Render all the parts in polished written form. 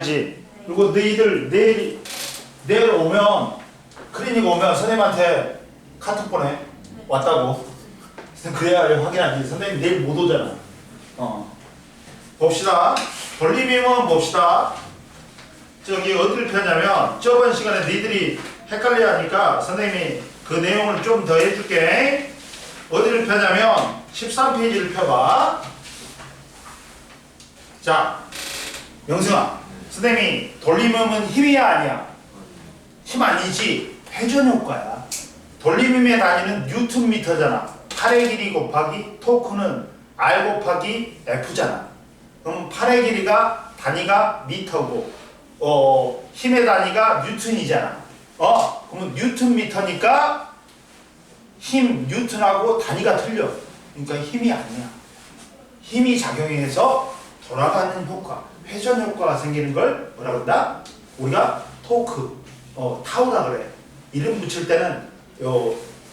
그리고 너희들 내일 오면 클리닉 오면 선생님한테 카톡 보내 왔다고. 그래야 확인하지. 선생님 내일 못 오잖아. 봅시다. 돌림이면 봅시다. 저기 어디를 펴냐면 저번 시간에 너희들이 헷갈려 하니까 선생님이 그 내용을 좀 더 해줄게. 어디를 펴냐면 13페이지를 펴봐. 자, 영승아, 선생님이 돌림음은 힘이야 아니야? 힘 아니지. 회전 효과야. 돌림음의 단위는 뉴턴미터잖아. 8의 길이 곱하기 토크는 R 곱하기 F잖아. 그럼 8의 길이가 단위가 미터고 힘의 단위가 뉴턴이잖아. 그러면 뉴턴미터니까 힘 뉴턴하고 단위가 틀려. 그러니까 힘이 아니야. 힘이 작용해서 돌아가는 효과, 회전 효과가 생기는 걸 뭐라 그런다? 우리가 토크, 타우라 그래. 이름 붙일 때는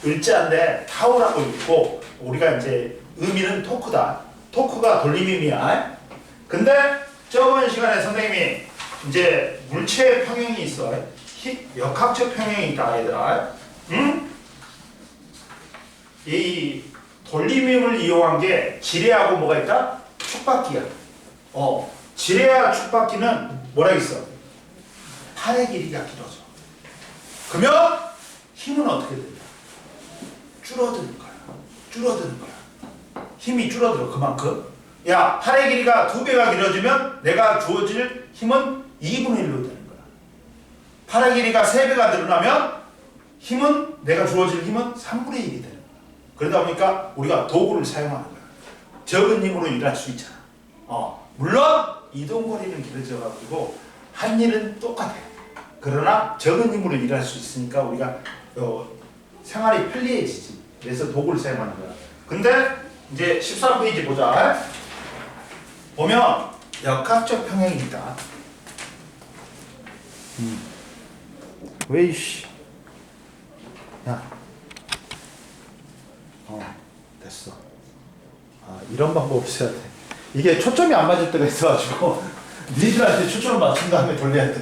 을자인데 타우라고 읽고 우리가 이제 의미는 토크다. 토크가 돌림임이야. 근데 저번 시간에 선생님이 이제 물체의 평형이 있어. 역학적 평형이 있다, 얘들아. 응? 이 돌림임을 이용한 게 지뢰하고 뭐가 있다? 축바퀴야. 지뢰와 축바퀴는 뭐라 했어? 팔의 길이가 길어져. 그러면 힘은 어떻게 되냐? 줄어드는 거야. 줄어드는 거야. 힘이 줄어들어, 그만큼. 야, 팔의 길이가 2배가 길어지면 내가 주어질 힘은 2분의 1로 되는 거야. 팔의 길이가 3배가 늘어나면 내가 주어질 힘은 3분의 1이 되는 거야. 그러다 보니까 우리가 도구를 사용하는 거야. 적은 힘으로 일할 수 있잖아. 물론 이동거리는 길어져가지고 한 일은 똑같아. 그러나 적은 힘으로 일할 수 있으니까 우리가 생활이 편리해지지. 그래서 도구를 사용하는 거야. 근데 이제 13페이지 보자. 보면 역학적 평형이 있다. 왜 이씨? 야, 됐어. 이런 방법이 있어야 돼. 이게 초점이 안 맞을 때가 있어가지고 니들한테 초점을 맞춘 다음에 돌려야 돼.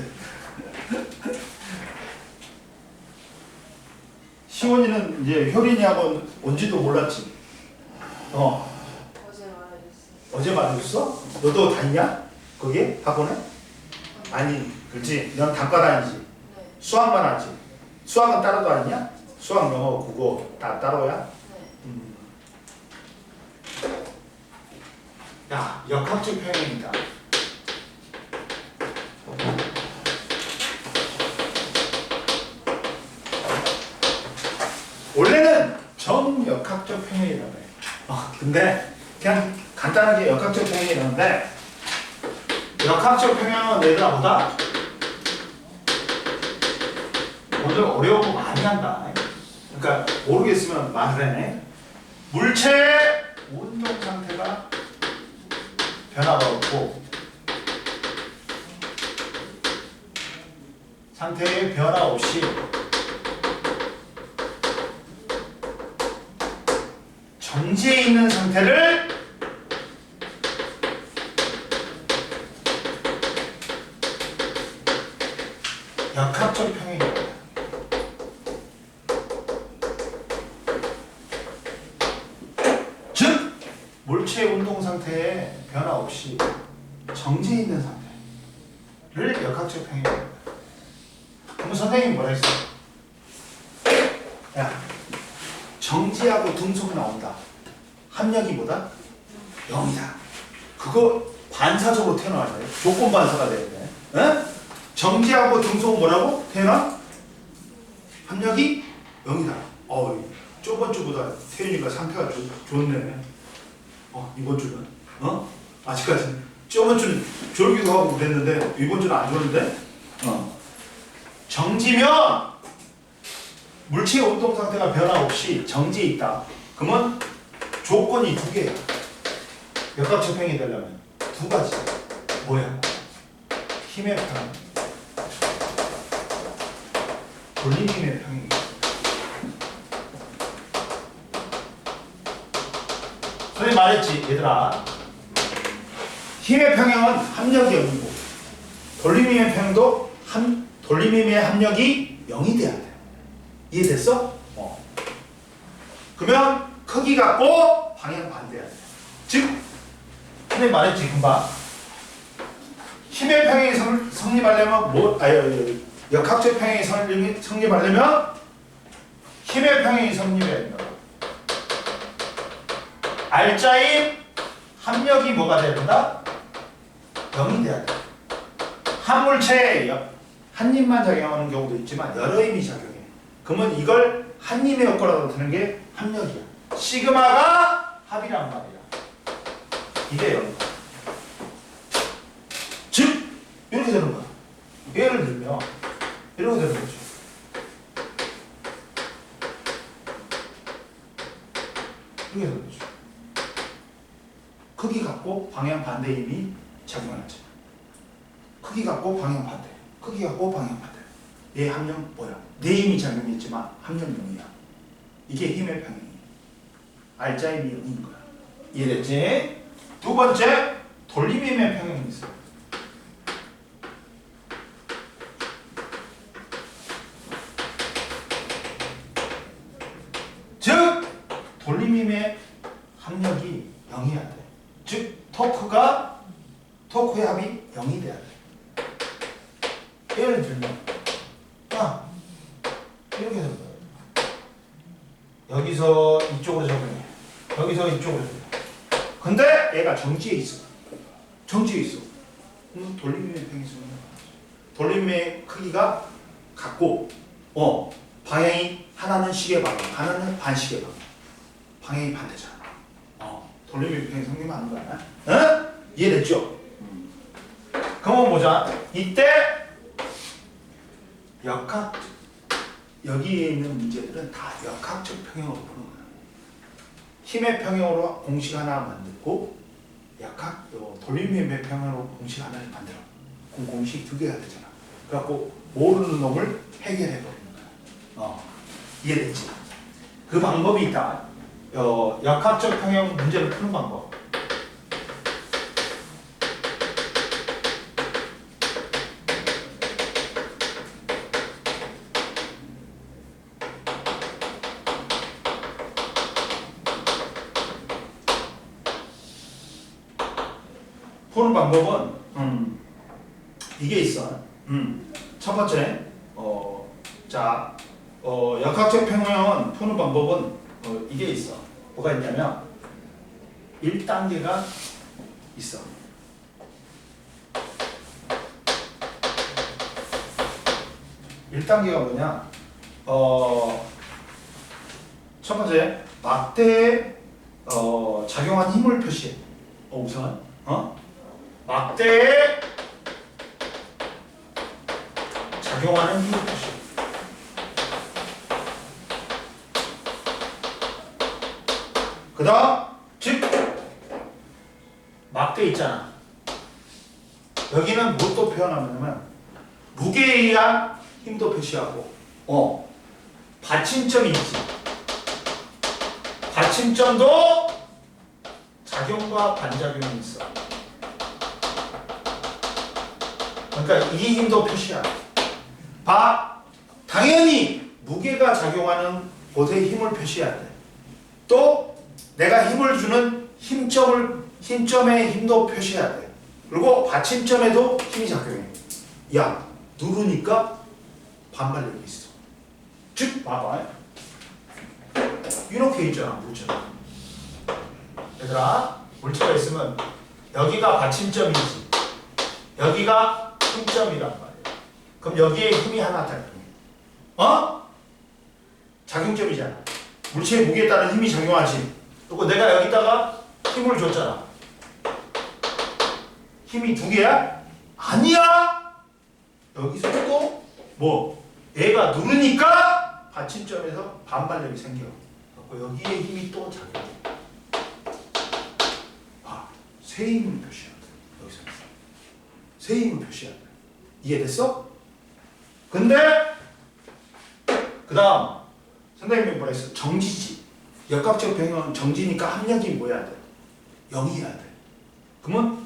시원이는 이제 효린이하고 온지도 몰랐지. 어제 말해줬어. 어제 말해줬어? 너도 다니냐? 거기 학원에? 아니, 그렇지. 넌 단과 다니지. 네. 수학만 하지. 수학은 따로 다니냐? 수학, 영어, 국어 다 따로야? 네. 야, 역학적 평형이다. 원래는 정역학적 평형이라고 해. 근데 그냥 간단하게 역학적 평형이라는데 역학적 평형은 얘들아 보다 오늘 어려운 거 많이 한다. 그러니까 모르겠으면 말을 해네. 물체의 운동 상태가 변화가 없고 상태의 변화 없이 정지해 있는 상태를 역학적 평형이라고 해요. 즉 물체의 운동 상태에 변화 없이 정지해 있는 상태를 역학적 평형이라고 해요. 그럼 선생님이 뭐라 했어? 야, 정지하고 등속 나온다. 합력이 뭐다? 0이다. 그거 반사적으로 태어나야 돼. 조건 반사가 돼야 돼. 에? 정지하고 등속은 뭐라고? 태어나? 합력이 0이다. 저번 주보다 태윤이가 상태가 좋네. 이번 주는? 아직까지. 저번 주는 졸기도 하고 그랬는데 이번 주는 안 좋은데? 정지면 물체의 운동 상태가 변화 없이 정지해 있다. 그러면 조건이 2개야. 역학적 평형이 되려면 2가지. 뭐야? 힘의 평형, 돌림힘의 평형. 선생님 말했지, 얘들아. 힘의 평형은 합력이 0이고 돌림임의 평형도 돌림임의 합력이 0이 돼야 돼. 이해됐어? 그러면 크기 같고 방향 반대야 돼. 즉, 선생님 말했지 금방. 힘의 평형이 성립하려면 역학적 평형이 성립하려면 힘의 평형이 성립해야 된다. 알짜임 합력이 뭐가 돼야 된다? 0이 돼야 돼. 한 물체에 한 힘만 작용하는 경우도 있지만 여러 힘이 작용해. 그러면 이걸 한 힘의 효과라고 드는 게 합력이야. 시그마가 합이란 말이야. 이게 0. 즉 이렇게 되는 거야. 예를 들면 이렇게 되는 거죠. 이렇게 되는 거죠. 크기 같고 방향 반대 힘이 작용하죠. 크기 같고 방향 반대. 크기 같고 방향 반대. 얘 합력 뭐야? 네 힘이 작용했지만 합력 0이야. 이게 힘의 평형이야. 알짜임이 0인 거야. 이해됐지? 두 번째, 돌림힘의 평형이 있어. 즉, 돌림힘의 합력이 0이어야 돼. 즉, 토크의 합이 0이 돼야 돼. 예를 들면, 이렇게 되는 거야. 여기서 이쪽으로 적용해. 여기서 이쪽으로 적용해. 근데 얘가 정지에 있어. 정지에 있어. 그럼 돌림힘의 평형이 있으면 돌림힘의 크기가 같고, 방향이 하나는 시계 방향, 하나는 반시계 방향. 방향이 반대잖아. 돌림힘의 평형이 성립하면 안 거야. 응? 이해됐죠? 그러면 보자. 이때 여기에 있는 문제들은 다 역학적 평형으로 푸는 거야. 힘의 평형으로 공식 하나 만들고 돌림힘의 평형으로 공식 하나를 만들어. 그럼 공식 두 개가 되잖아. 그래갖고 모르는 놈을 해결해 버리는 거야. 이해됐지? 그 방법이 있다. 역학적 평형 문제를 푸는 방법. 푸는 방법은 이게 있어. 첫 번째, 역학적 평형 푸는 방법은 이게 있어. 뭐가 있냐면 1단계가 있어. 1단계가 뭐냐? 첫 번째, 막대에 작용한 힘을 표시해. 우선 막대에 작용하는 힘을 표시해. 그 다음, 즉 막대 있잖아. 여기는 뭘 또 표현하냐면 무게에 의한 힘도 표시하고 받침점이 있지. 받침점도 작용과 반작용이 있어. 그러니까 이 힘도 표시야. 당연히 무게가 작용하는 곳에 힘을 표시해야 돼. 또 내가 힘을 주는 힘점의 힘도 표시해야 돼. 그리고 받침점에도 힘이 작용해. 누르니까 반발력이 있어. 즉, 봐봐. 이렇게 있잖아, 물체가. 얘들아, 물체가 있으면 여기가 받침점이지. 여기가 힘점이란 말이야. 그럼 여기에 힘이 하나 작용해. 작용점이잖아. 물체의 무게에 따른 힘이 작용하지. 그리고 내가 여기다가 힘을 줬잖아. 힘이 두 개야? 아니야! 여기서 또 얘가 누르니까 받침점에서 반발력이 생겨. 그리고 여기에 힘이 또 작용해. 세 힘을 표시한다. 여기서 세 힘을 표시한다. 이해됐어? 근데 그 다음 선생님이 뭐라 했어? 정지지. 역학적 평형은 정지니까 합력이 뭐야 돼? 0이어야 돼. 그러면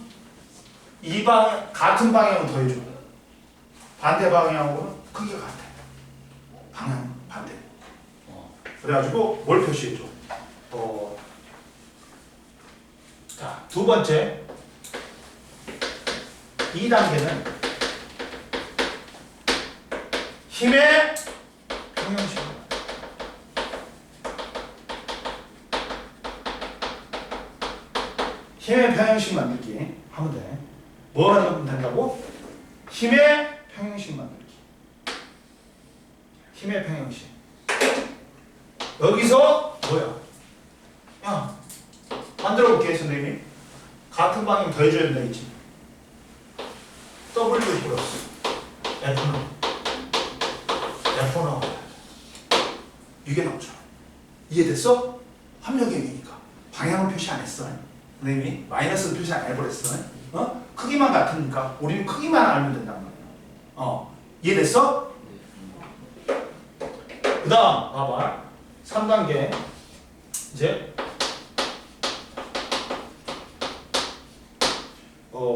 같은 방향을 더해줘. 반대 방향으로는 크기가 같아. 방향 반대. 그래가지고 뭘 표시해줘? 자, 두 번째 2단계는 힘의 평형식. 힘의 평형식 만들기 하면 돼. 뭐가 넣으면 된다고? 힘의 평형식 만들기. 힘의 평형식. 여기서 뭐야? 야, 만들어 볼게 선생님이. 같은 방향 더해줘야 된다 했지. W 플러스 F는 이게 나오잖아. 이해됐어? 합력형이니까 방향은 표시 안 했어. 선생님이 마이너스 표시 안 해버렸어. 크기만 같으니까 우리는 크기만 알면 된단 말이야. 이해됐어? 그 다음 봐봐. 3단계 이제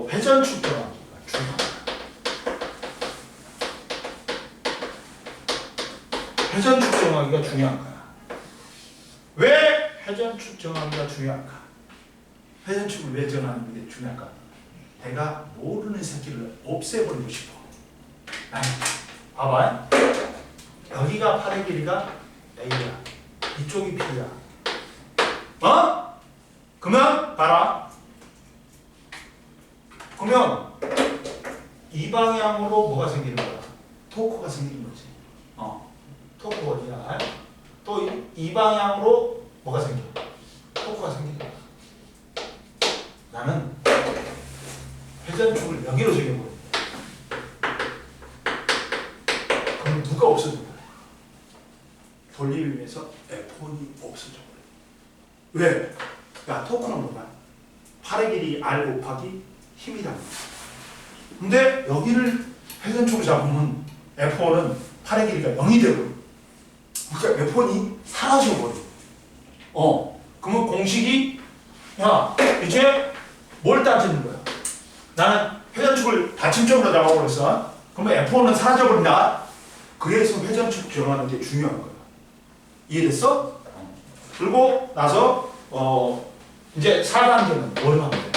회전축 정하기가 중요하다. 회전축 정하기가 중요한 거야. 왜 회전축 정하기가 중요한가? 회전축을 왜 정하는 게 중요할까? 내가 모르는 새끼를 없애버리고 싶어. 봐봐. 여기가 팔의 길이가 A야. 이쪽이 B야. 그러면 봐라. 그러면 이 방향으로 뭐가 생기는 거야? 토크가 생기는 거지. 토크 어디야? 또 이 방향으로 뭐가 생겨? 토크가 생기는 거야. 나는 회전축을 여기로 정해버려. 그럼 누가 없어져 버려? 돌림에서 F1이 없어져 버려. 왜? 야, 토크는 뭐야? 팔의 길이 R 곱하기 힘이다. 근데 여기를 회전축으로 잡으면 F1은 팔의 길이가 0이 되고, 그러니까 F1이 사라져버려. 그러면 공식이, 야, 이제 뭘 따지는 거야? 나는 회전축을 받침점으로 잡아버렸어. 그러면 F1은 사라져버린다. 그래서 회전축 정하는 게 중요한 거야. 이해됐어? 그리고 나서 이제 4단계는 뭘 하면 돼?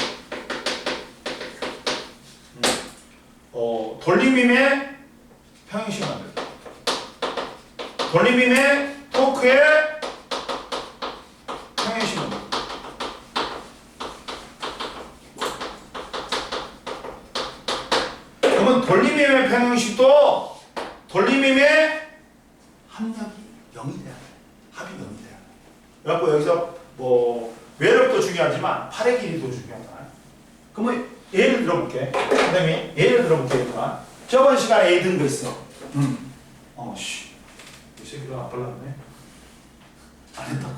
돌림임의 평형식 만들기. 돌림임의 토크의 평형식 만들기. 그러면 돌림임의 평형식도 돌림임의 합력이 0이 돼야 돼. 합이 0이 돼야 돼. 그래갖고 여기서 뭐 외력도 중요하지만 팔의 길이도 중요하다. 그러면 예를 들어볼게. 선생님이 예를 들어볼게니까 저번 시간에 A 든 거 있어. 이 새끼도 안 발랐네. 안 했다고.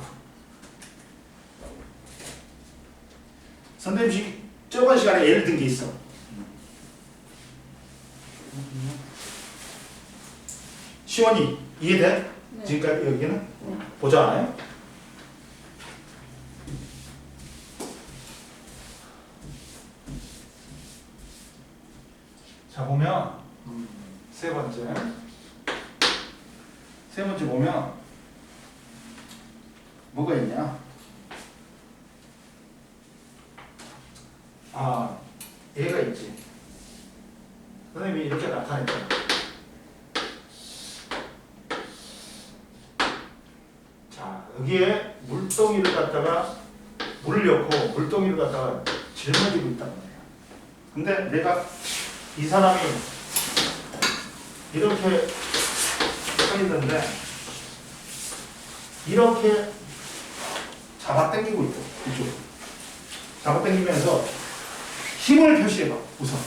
선생님 저번 시간에 예를 든 게 있어. 시원이 이해돼? 네. 지금까지 여기는? 네. 보자. 자 보면 세 번째 보면 뭐가 있냐? 얘가 있지. 선생님이 이렇게 나타냈잖아. 자 여기에 물동이를 갖다가 물을 넣고 물동이를 갖다가 짊어지고 있단 말이야. 근데 내가 이 사람이 이렇게 서 있는데 이렇게 잡아당기고 있다. 이쪽 잡아당기면서 힘을 표시해봐 우선.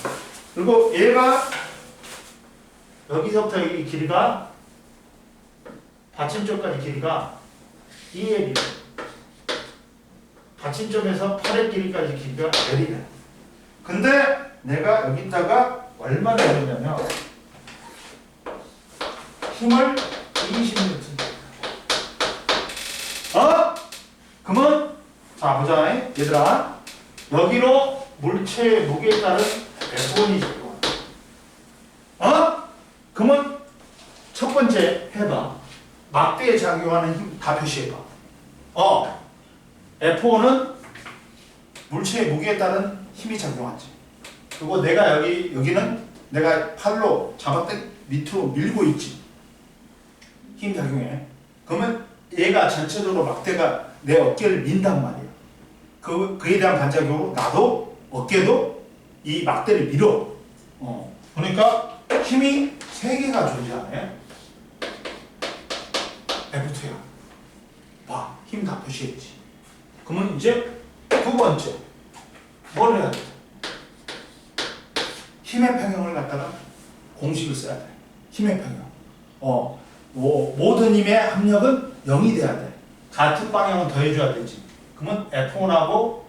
그리고 얘가 여기서부터 이 길이가 받침점까지 길이가 2L이래. 받침점에서 팔의 길이까지 길이가 L이래. 근데 내가 여기다가 얼마나 넣냐면 힘을 20N. 그러면 자 보자 얘들아. 여기로 물체의 무게에 따른 F1이 적용한다. 그러면 첫 번째 해봐. 막대에 작용하는 힘 다 표시해봐. F5는 물체의 무게에 따른 힘이 작용하지. 그리고 내가 여기는 내가 팔로 잡았더니 밑으로 밀고 있지. 힘 작용해. 그러면 얘가 전체적으로 막대가 내 어깨를 민단 말이야. 그에 대한 반작용으로 나도 어깨도 이 막대를 밀어. 그러니까 힘이 세 개가 존재하네. F2야. 봐, 힘 다 표시했지. 그러면 이제 두 번째 뭘 해야 돼? 힘의 평형을 갖다가 공식을 써야 돼. 힘의 평형. 모든 힘의 합력은 0이 돼야 돼. 같은 방향은 더해줘야 되지. 그러면 F1하고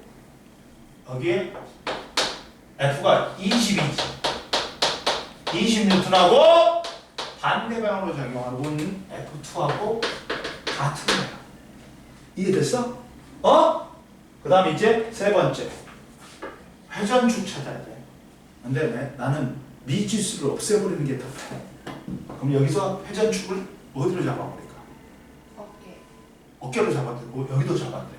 여기에 F가 20이지. 20N하고 반대 방향으로 작용하고 있는 F2하고 같은 거야. 이해됐어? 그 다음에 이제 세 번째 회전축 찾아야 돼. 근데 나는 미지수를 없애버리는 게 더 편해. 그럼 여기서 회전축을 어디로 잡아버릴까? 어깨로 잡아도 되고 여기도 잡아도 돼.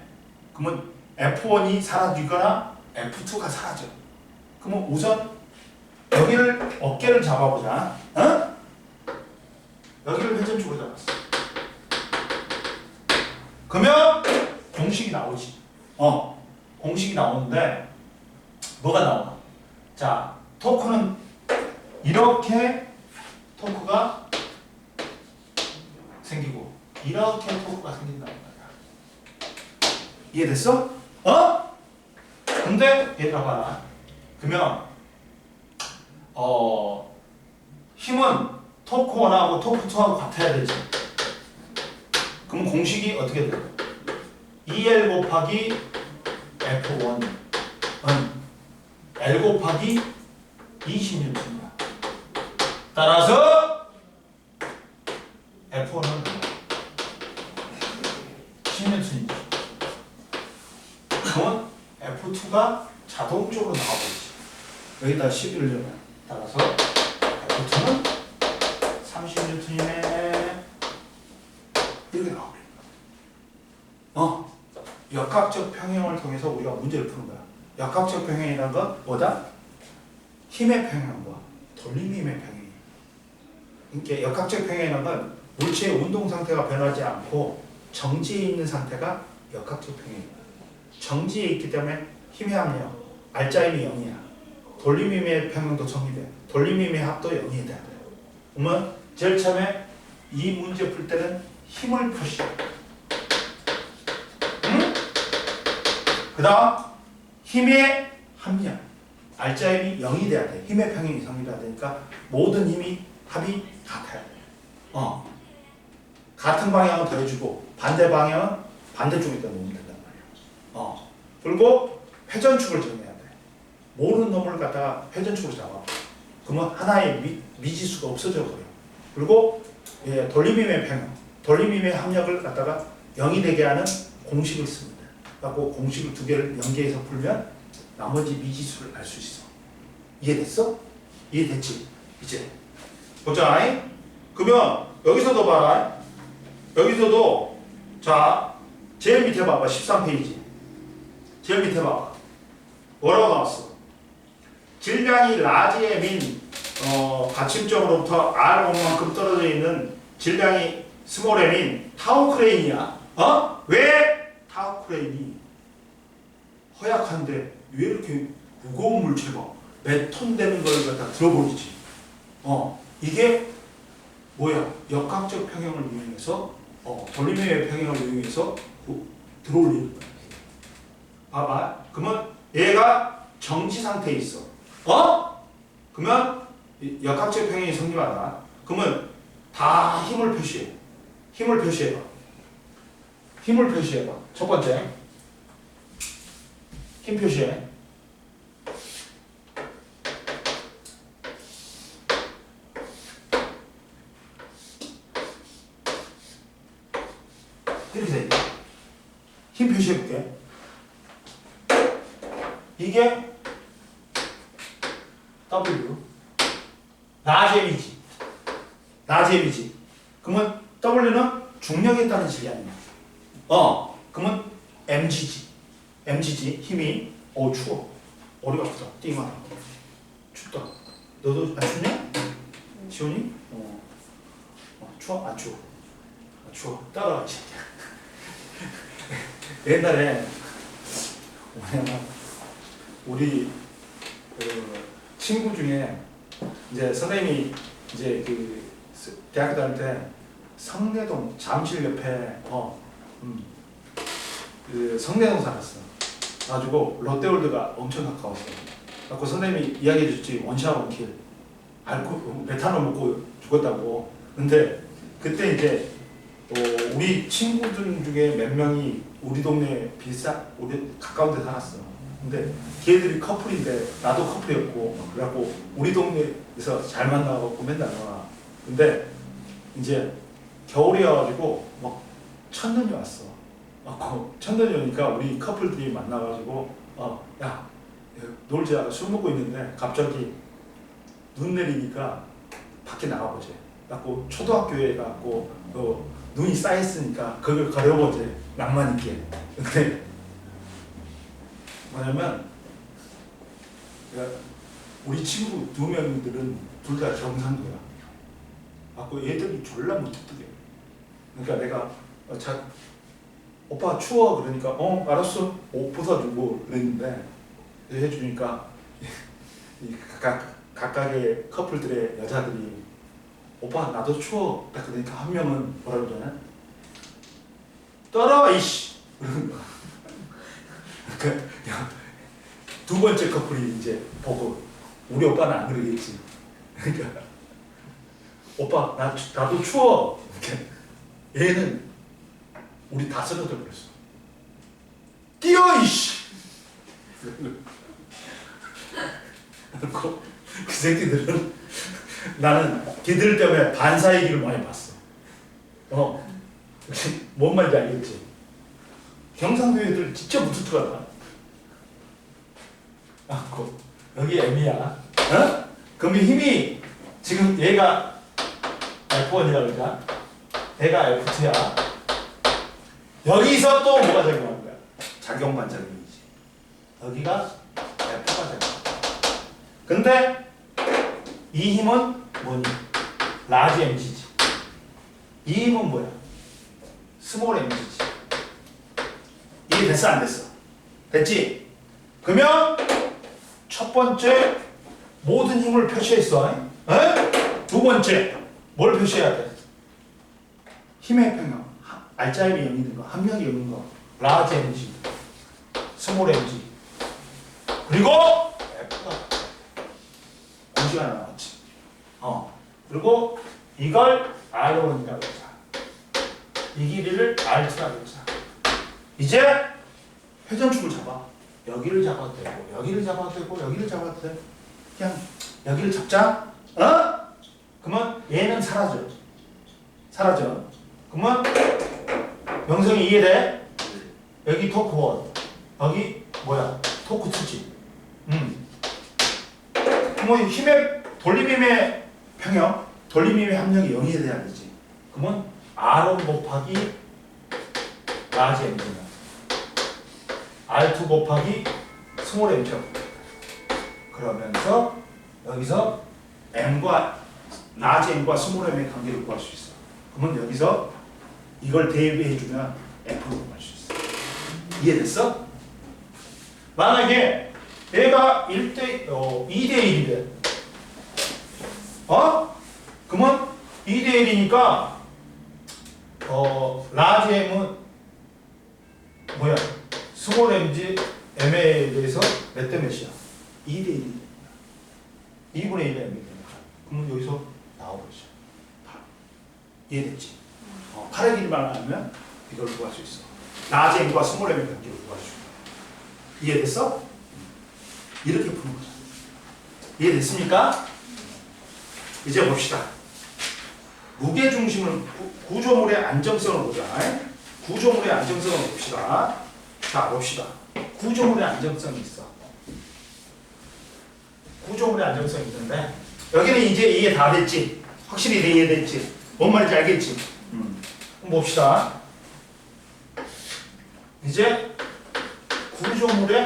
그러면 F1이 사라지거나 F2가 사라져. 그러면 우선 여기를 어깨를 잡아보자. 여기를 회전축으로 잡았어. 그러면 공식이 나오지. 공식이 나오는데 뭐가 나오나? 자, 토크는 이렇게 토크가 생기고 이렇게 토크가 생긴다는 거야. 이해됐어? 근데 얘들아 봐라. 그러면 힘은 토크 1하고 토크 2하고 같아야 되지. 그럼 공식이 어떻게 돼? 2L 곱하기 F1은 L 곱하기 20N이야. 따라서 F1은 10N이지. 그러면 F2가 자동적으로 나와버리지. 여기다 11을 넣으면 따라서 F2는 30N이네. 이렇게 나오네. 역학적 평형을 통해서 우리가 문제를 푸는 거야. 역학적 평형이라는 건 뭐다? 힘의 평형과 돌림 힘의 평형이. 그러니까 역학적 평형이라는 건 물체의 운동 상태가 변하지 않고 정지해 있는 상태가 역학적 평형이야. 정지해 있기 때문에 힘의 합력, 알짜힘이 0이야. 돌림 힘의 평형도 정리돼. 돌림 힘의 합도 0이 돼야 돼. 그러면 제일 처음에 이 문제 풀 때는 힘을 표시해. 그 다음 힘의 합력, 알짜힘이 0이 돼야 돼. 힘의 평형이 성립해야 되니까 모든 힘이 합이 같아야 돼. 같은 방향은 더해주고 반대 방향은 반대쪽에다 놓으면 된단 말이야. 그리고 회전축을 정해야 돼. 모르는 놈을 갖다가 회전축으로 잡아. 그러면 하나의 미지수가 없어져 버려. 그리고 돌림힘의 평형, 돌림힘의 합력을 갖다가 0이 되게 하는 공식을 씁니다. 그래서 공식을 두 개를 연계해서 풀면 나머지 미지수를 알 수 있어. 이해됐어? 이해됐지? 이제 보자. 그러면 여기서도 봐라. 여기서도 자 제일 밑에 봐봐. 13페이지 제일 밑에 봐봐. 뭐라고 나왔어? 질량이 라지 M인 받침점으로부터 R5만큼 떨어져 있는 질량이 스몰 M인 타우 크레인이야. 왜 타우 크레인이 허약한데 왜 이렇게 무거운 물체가 몇 톤 되는 걸 갖다 들어버리지? 이게 뭐야? 역학적 평형을 이용해서 돌림의 평형을 이용해서 들어올리는 거야. 봐봐. 그러면 얘가 정지 상태에 있어. 그러면 역학적 평형이 성립하다. 그러면 다 힘을 표시해. 힘을 표시해봐. 힘을 표시해봐. 첫 번째 힘 표시해. 이렇게 돼 있다. 힘 표시해볼게. 이게 W 라지 M이지. 라지 M이지. 그러면 W는 중력에 따른 질이 아니야. 그러면 mg지. mg지. 힘이 추워. 머리가 아프다. 띵하다. 춥다. 너도 안 춥냐? 시온이? 추워? 안 추워? 추워. 따라와. 옛날에 우리 친구 중에 이제 선생님이 이제 그 대학교 다닐 때 성내동 잠실 옆에 그 성내동 살았어. 가지고 롯데월드가 엄청 가까웠어. 그 선생님이 이야기해 줬지. 원시와 원킬 알코 메탄올 먹고 죽었다고. 근데 그때 이제 우리 친구들 중에 몇 명이 우리 동네 우리 가까운 데 살았어. 근데 걔들이 커플인데 나도 커플이었고 그래갖고 우리 동네에서 잘 만나고 맨날 와. 근데 이제 겨울이어가지고 막 첫눈이 왔어. 첫눈이 오니까 우리 커플들이 만나가지고 야 놀자 술 먹고 있는데 갑자기 눈 내리니까 밖에 나가보지. 그래갖고 초등학교에 가고 눈이 쌓였으니까 그걸 가려보지. 낭만 있게. 근데 뭐냐면 우리 친구 두 명들은 둘 다 경상도야. 그래갖고 얘들이 졸라 무뚝뚝해. 그러니까 내가 오빠 추워 그러니까 알았어 옷 벗어주고 그랬는데 해주니까 각각의 커플들의 여자들이 오빠 나도 추워 딱 그러니까 한 명은 뭐라 그러잖아. 떨어 이씨 그러는 거야. 두 번째 커플이 이제 보고 우리 오빠는 안 그러겠지. 그러니까 오빠 나도 추워. 얘는 우리 다 쓰러져 버렸어. 뛰어 이씨. 그 새끼들은 나는 걔들 때문에 반사의 길을 많이 봤어. 뭔 말인지 알겠지? 경상도 애들 진짜 무뚝뚝하다. 여기 M이야. 그럼 힘이 지금 얘가 F1이라고 그러자. 얘가 F2야. 여기서 또 뭐가 작용하는 거야? 작용반 작용이지. 여기가 F가 작용. 근데 이 힘은 뭐니? 라지 mg지. 이 힘은 뭐야? 스몰 mg지. 이게 됐어 안 됐어? 됐지? 그러면 첫 번째 모든 힘을 표시했어. 두 번째 뭘 표시해야 돼? 힘의 평형. 알짜임이 0이 거, 함량이 0인 거. 라지 mg, 스몰 mg. 그리고 F가 공시가 나왔지. 그리고 이걸 R1이라고 하자. 이 길이를 R2라고 하자. 이제 회전축을 잡아. 여기를 잡아도 되고, 여기를 잡아도 되고, 여기를 잡아도 돼. 그냥 여기를 잡자. 그러면 얘는 사라져. 사라져. 그러면 명성이 이해돼? 여기 토크 1. 여기 뭐야? 토크 2지. 뭐 힘의 돌림힘의 평형, 돌림힘의 함량이 0이 돼야 되지. 그러면 R1 곱하기 라지 mg냐. R2 곱하기 스몰 mg. 그러면서 여기서 m과 라지 m과 스몰 m의 관계를 구할 수 있어. 그러면 여기서 이걸 대입해주면 F로 구할 수 있어. 이해됐어? 만약에 얘가 2대1이래. 그러면 2대1이니까 라지 m은 뭐야? 스몰 mg m에 대해서 몇 대 몇이야? 2대1. 2분의 1의 m이 되니까. 그러면 여기서 나와버리죠. 8. 이해됐지? 8의 길이만 하면 이걸 구할 수 있어. 라지 m과 스몰 m의 관계를 구할 수 있어. 이해됐어? 이렇게 푸는 거죠. 이해됐습니까? 이제 봅시다. 무게중심을 구조물의 안정성을 보자. 구조물의 안정성을 봅시다. 자, 봅시다. 구조물의 안정성이 있어. 구조물의 안정성이 있는데 여기는 이제 이해 다 됐지? 확실히 이해됐지? 뭔 말인지 알겠지? 한번 봅시다. 이제 구조물의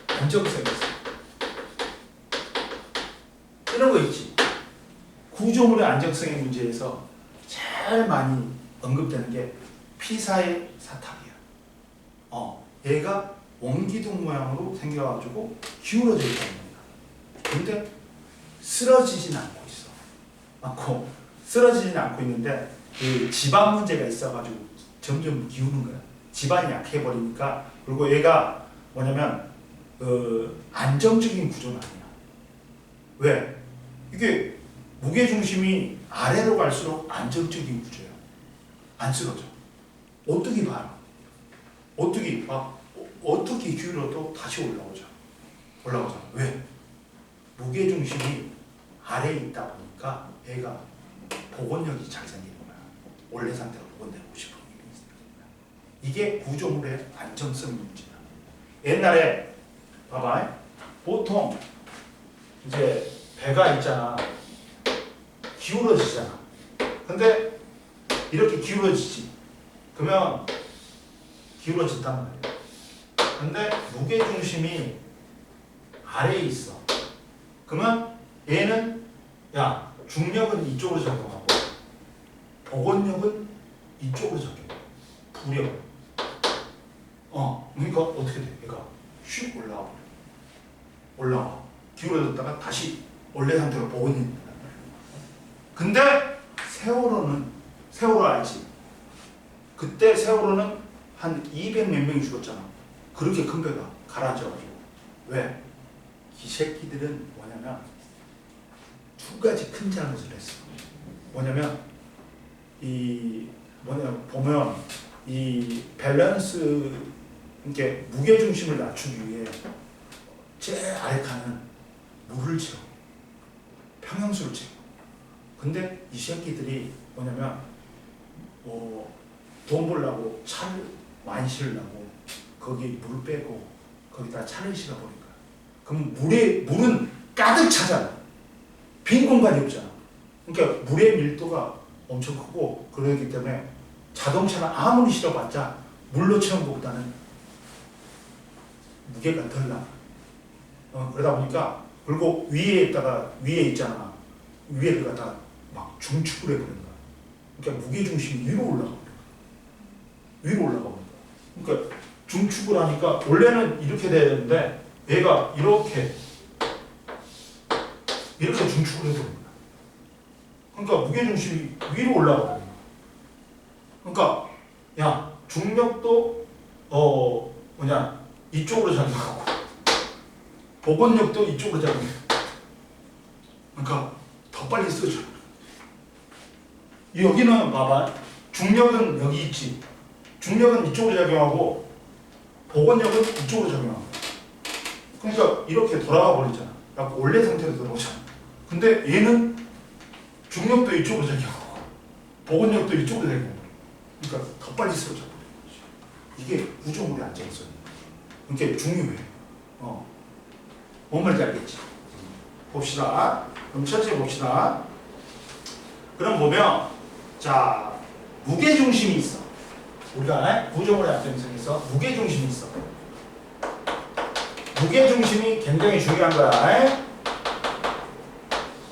안정성이 있어. 이런 거 있지? 구조물의 안정성의 문제에서 제일 많이 언급되는 게 피사의 사탑이야. 얘가 원기둥 모양으로 생겨가지고 기울어져 있다는 겁니다. 근데 쓰러지진 않고 있어. 쓰러지진 않고 있는데 그 지방 문제가 있어가지고 점점 기우는 거야. 지방이 약해버리니까. 그리고 얘가 뭐냐면 안정적인 구조는 아니야. 왜? 이게 무게중심이 아래로 갈수록 안정적인 구조야. 안 쓰러져. 어떻게 봐? 어떻게 기울어도 다시 올라오잖아. 왜? 무게중심이 아래에 있다 보니까 얘가 복원력이 잘 생기는 거야. 원래 상태로 복원되고 싶은 힘이 있습니다. 이게 구조물의 안정성 문제야. 옛날에 봐봐. 보통 이제 배가 있잖아. 기울어지잖아. 근데 이렇게 기울어지지. 그러면 기울어진단 말이야. 근데 무게중심이 아래에 있어. 그러면 얘는 중력은 이쪽으로 작용하고 복원력은 이쪽으로 작용해. 부력. 그러니까 어떻게 돼? 얘가 슉 올라와. 기울어졌다가 다시 원래 상태로 복원이 된단 말이야. 근데 세월호 알지? 그때 세월호는 한 200 몇 명이 죽었잖아. 그렇게 큰 배가 가라앉아가지고. 왜? 이 새끼들은 뭐냐면 두 가지 큰 잘못을 했어. 보면 이 밸런스, 이렇게 무게 중심을 낮추기 위해 제일 아래 칸은 물을 채워. 평형수를 채워. 근데 이 새끼들이 뭐냐면 돈 벌려고 차를 많이 실으려고 거기 물 빼고 거기다 차를 실어버린 거야. 그럼 물은 가득 차잖아. 빈 공간이 없잖아. 그러니까 물의 밀도가 엄청 크고 그러기 때문에 자동차는 아무리 실어봤자 물로 채운 것보다는 무게가 덜 나가. 그러다 보니까 그리고 위에 있잖아. 위에를 갖다가 막 중축을 해버리는 거야. 그러니까 무게 중심이 위로 올라가 버리는 거야. 그러니까 중축을 하니까 원래는 이렇게 되는데 얘가 이렇게 중축을 해버리는 거야. 그러니까 무게 중심이 위로 올라가 버리는 거야. 그러니까 중력도 이쪽으로 작용하고 복원력도 이쪽으로 작용해. 그러니까 더 빨리 쓰러져. 여기는 봐봐. 중력은 여기 있지. 중력은 이쪽으로 작용하고 복원력은 이쪽으로 작용하고. 그러니까 이렇게 돌아가 버리잖아. 약간 원래 상태로 돌아오잖아. 근데 얘는 중력도 이쪽으로 작용하고 복원력도 이쪽으로 작용하고. 그러니까 더 빨리 쓰러져 버리는 거지. 이게 구조물의 안정성. 그러니까 중요해. 뭔 말인지 알겠지? 봅시다. 그럼 천천히 봅시다. 그럼 보면 무게중심이 있어. 우리가 구조물의 안정성에서 무게중심이 있어. 무게중심이 굉장히 중요한 거야.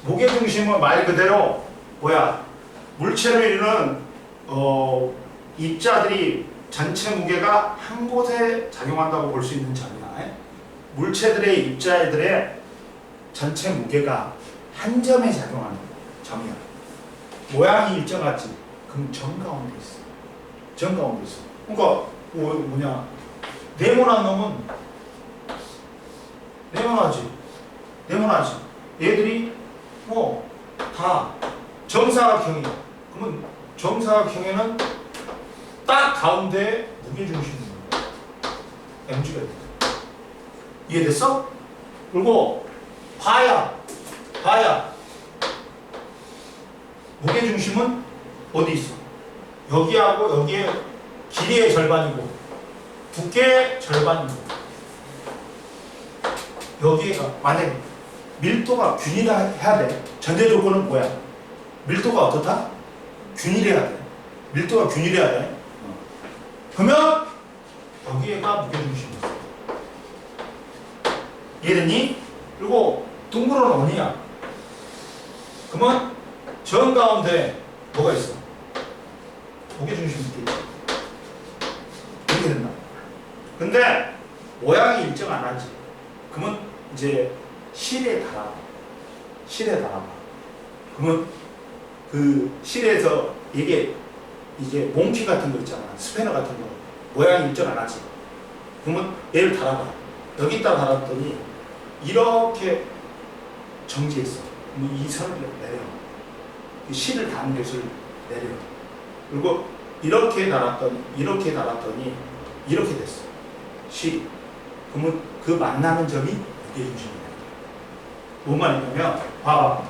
무게중심은 말 그대로 물체를 이루는 입자들이 전체 무게가 한 곳에 작용한다고 볼 수 있는 점이야. 물체들의 입자들의 전체 무게가 한 점에 작용하는 점이야. 모양이 일정하지. 그럼 점 가운데 있어. 그러니까 네모난 놈은 네모나지. 얘들이 다 정사각형이야. 그러면 정사각형에는 딱 가운데에 무게중심이 있는 거야. mg가 있다. 이해됐어? 그리고 봐야 무게중심은 어디 있어? 여기하고 여기에 길이의 절반이고 두께의 절반이고 여기가 만약에 밀도가 균일해야 돼. 전제 조건은 뭐야? 밀도가 어떻다? 균일해야 돼. 밀도가 균일해야 돼. 그러면 여기에가 무게중심이야. 이해됐니? 그리고 둥그런 원이야. 그러면 정 가운데 뭐가 있어? 무게중심이 있겠지. 이렇게 된다. 근데 모양이 일정 안 하지. 그러면 이제 실에 달아. 실에 달아. 그러면 그 실에서 이게 이제 몽키 같은 거 있잖아. 스패너 같은 거. 모양이 일정 안 하지. 그러면 얘를 달아봐. 여기다 달았더니 이렇게 정지했어. 그럼 이 선을 내려. 이 실을 닿는 것을 내려. 그리고 이렇게 달았더니 이렇게 됐어. 실이. 그러면 그 만나는 점이 무게중심이야. 뭔 말이냐면 봐봐.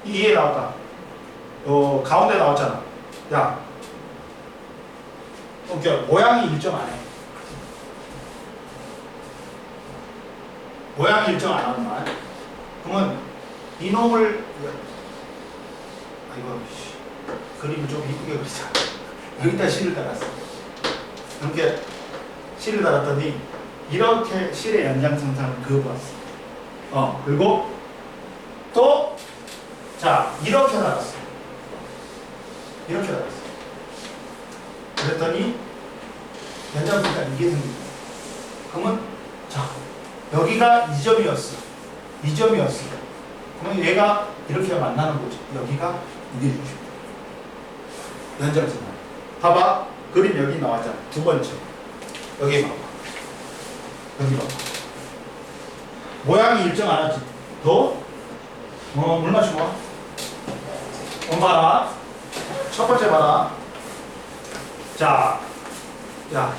이게 나왔다. 가운데 나왔잖아. 야, 그러니까 모양이 일정 안 해. 모양이 일정 안 하는 말. 그러면 이놈을 아이고 그림을 좀 이쁘게 그리자. 여기다 실을 달았어. 이렇게 실을 달았더니 이렇게 실의 연장선상을 그어봤어. 그리고 또 자 이렇게 달았어. 이렇게 달았어. 그랬더니 연장선상 이게 생깁니다. 그러면 자 여기가 이 점이었어. 이 점이었어. 그러면 얘가 이렇게 만나는 거지. 여기가 무게중심. 연장선상. 봐봐. 그림 여기 나왔잖아. 두 번째. 여기 봐봐. 여기 봐봐. 모양이 일정 안 하지. 또 물 마시고 와. 봐라. 첫 번째 봐라. 자, 야,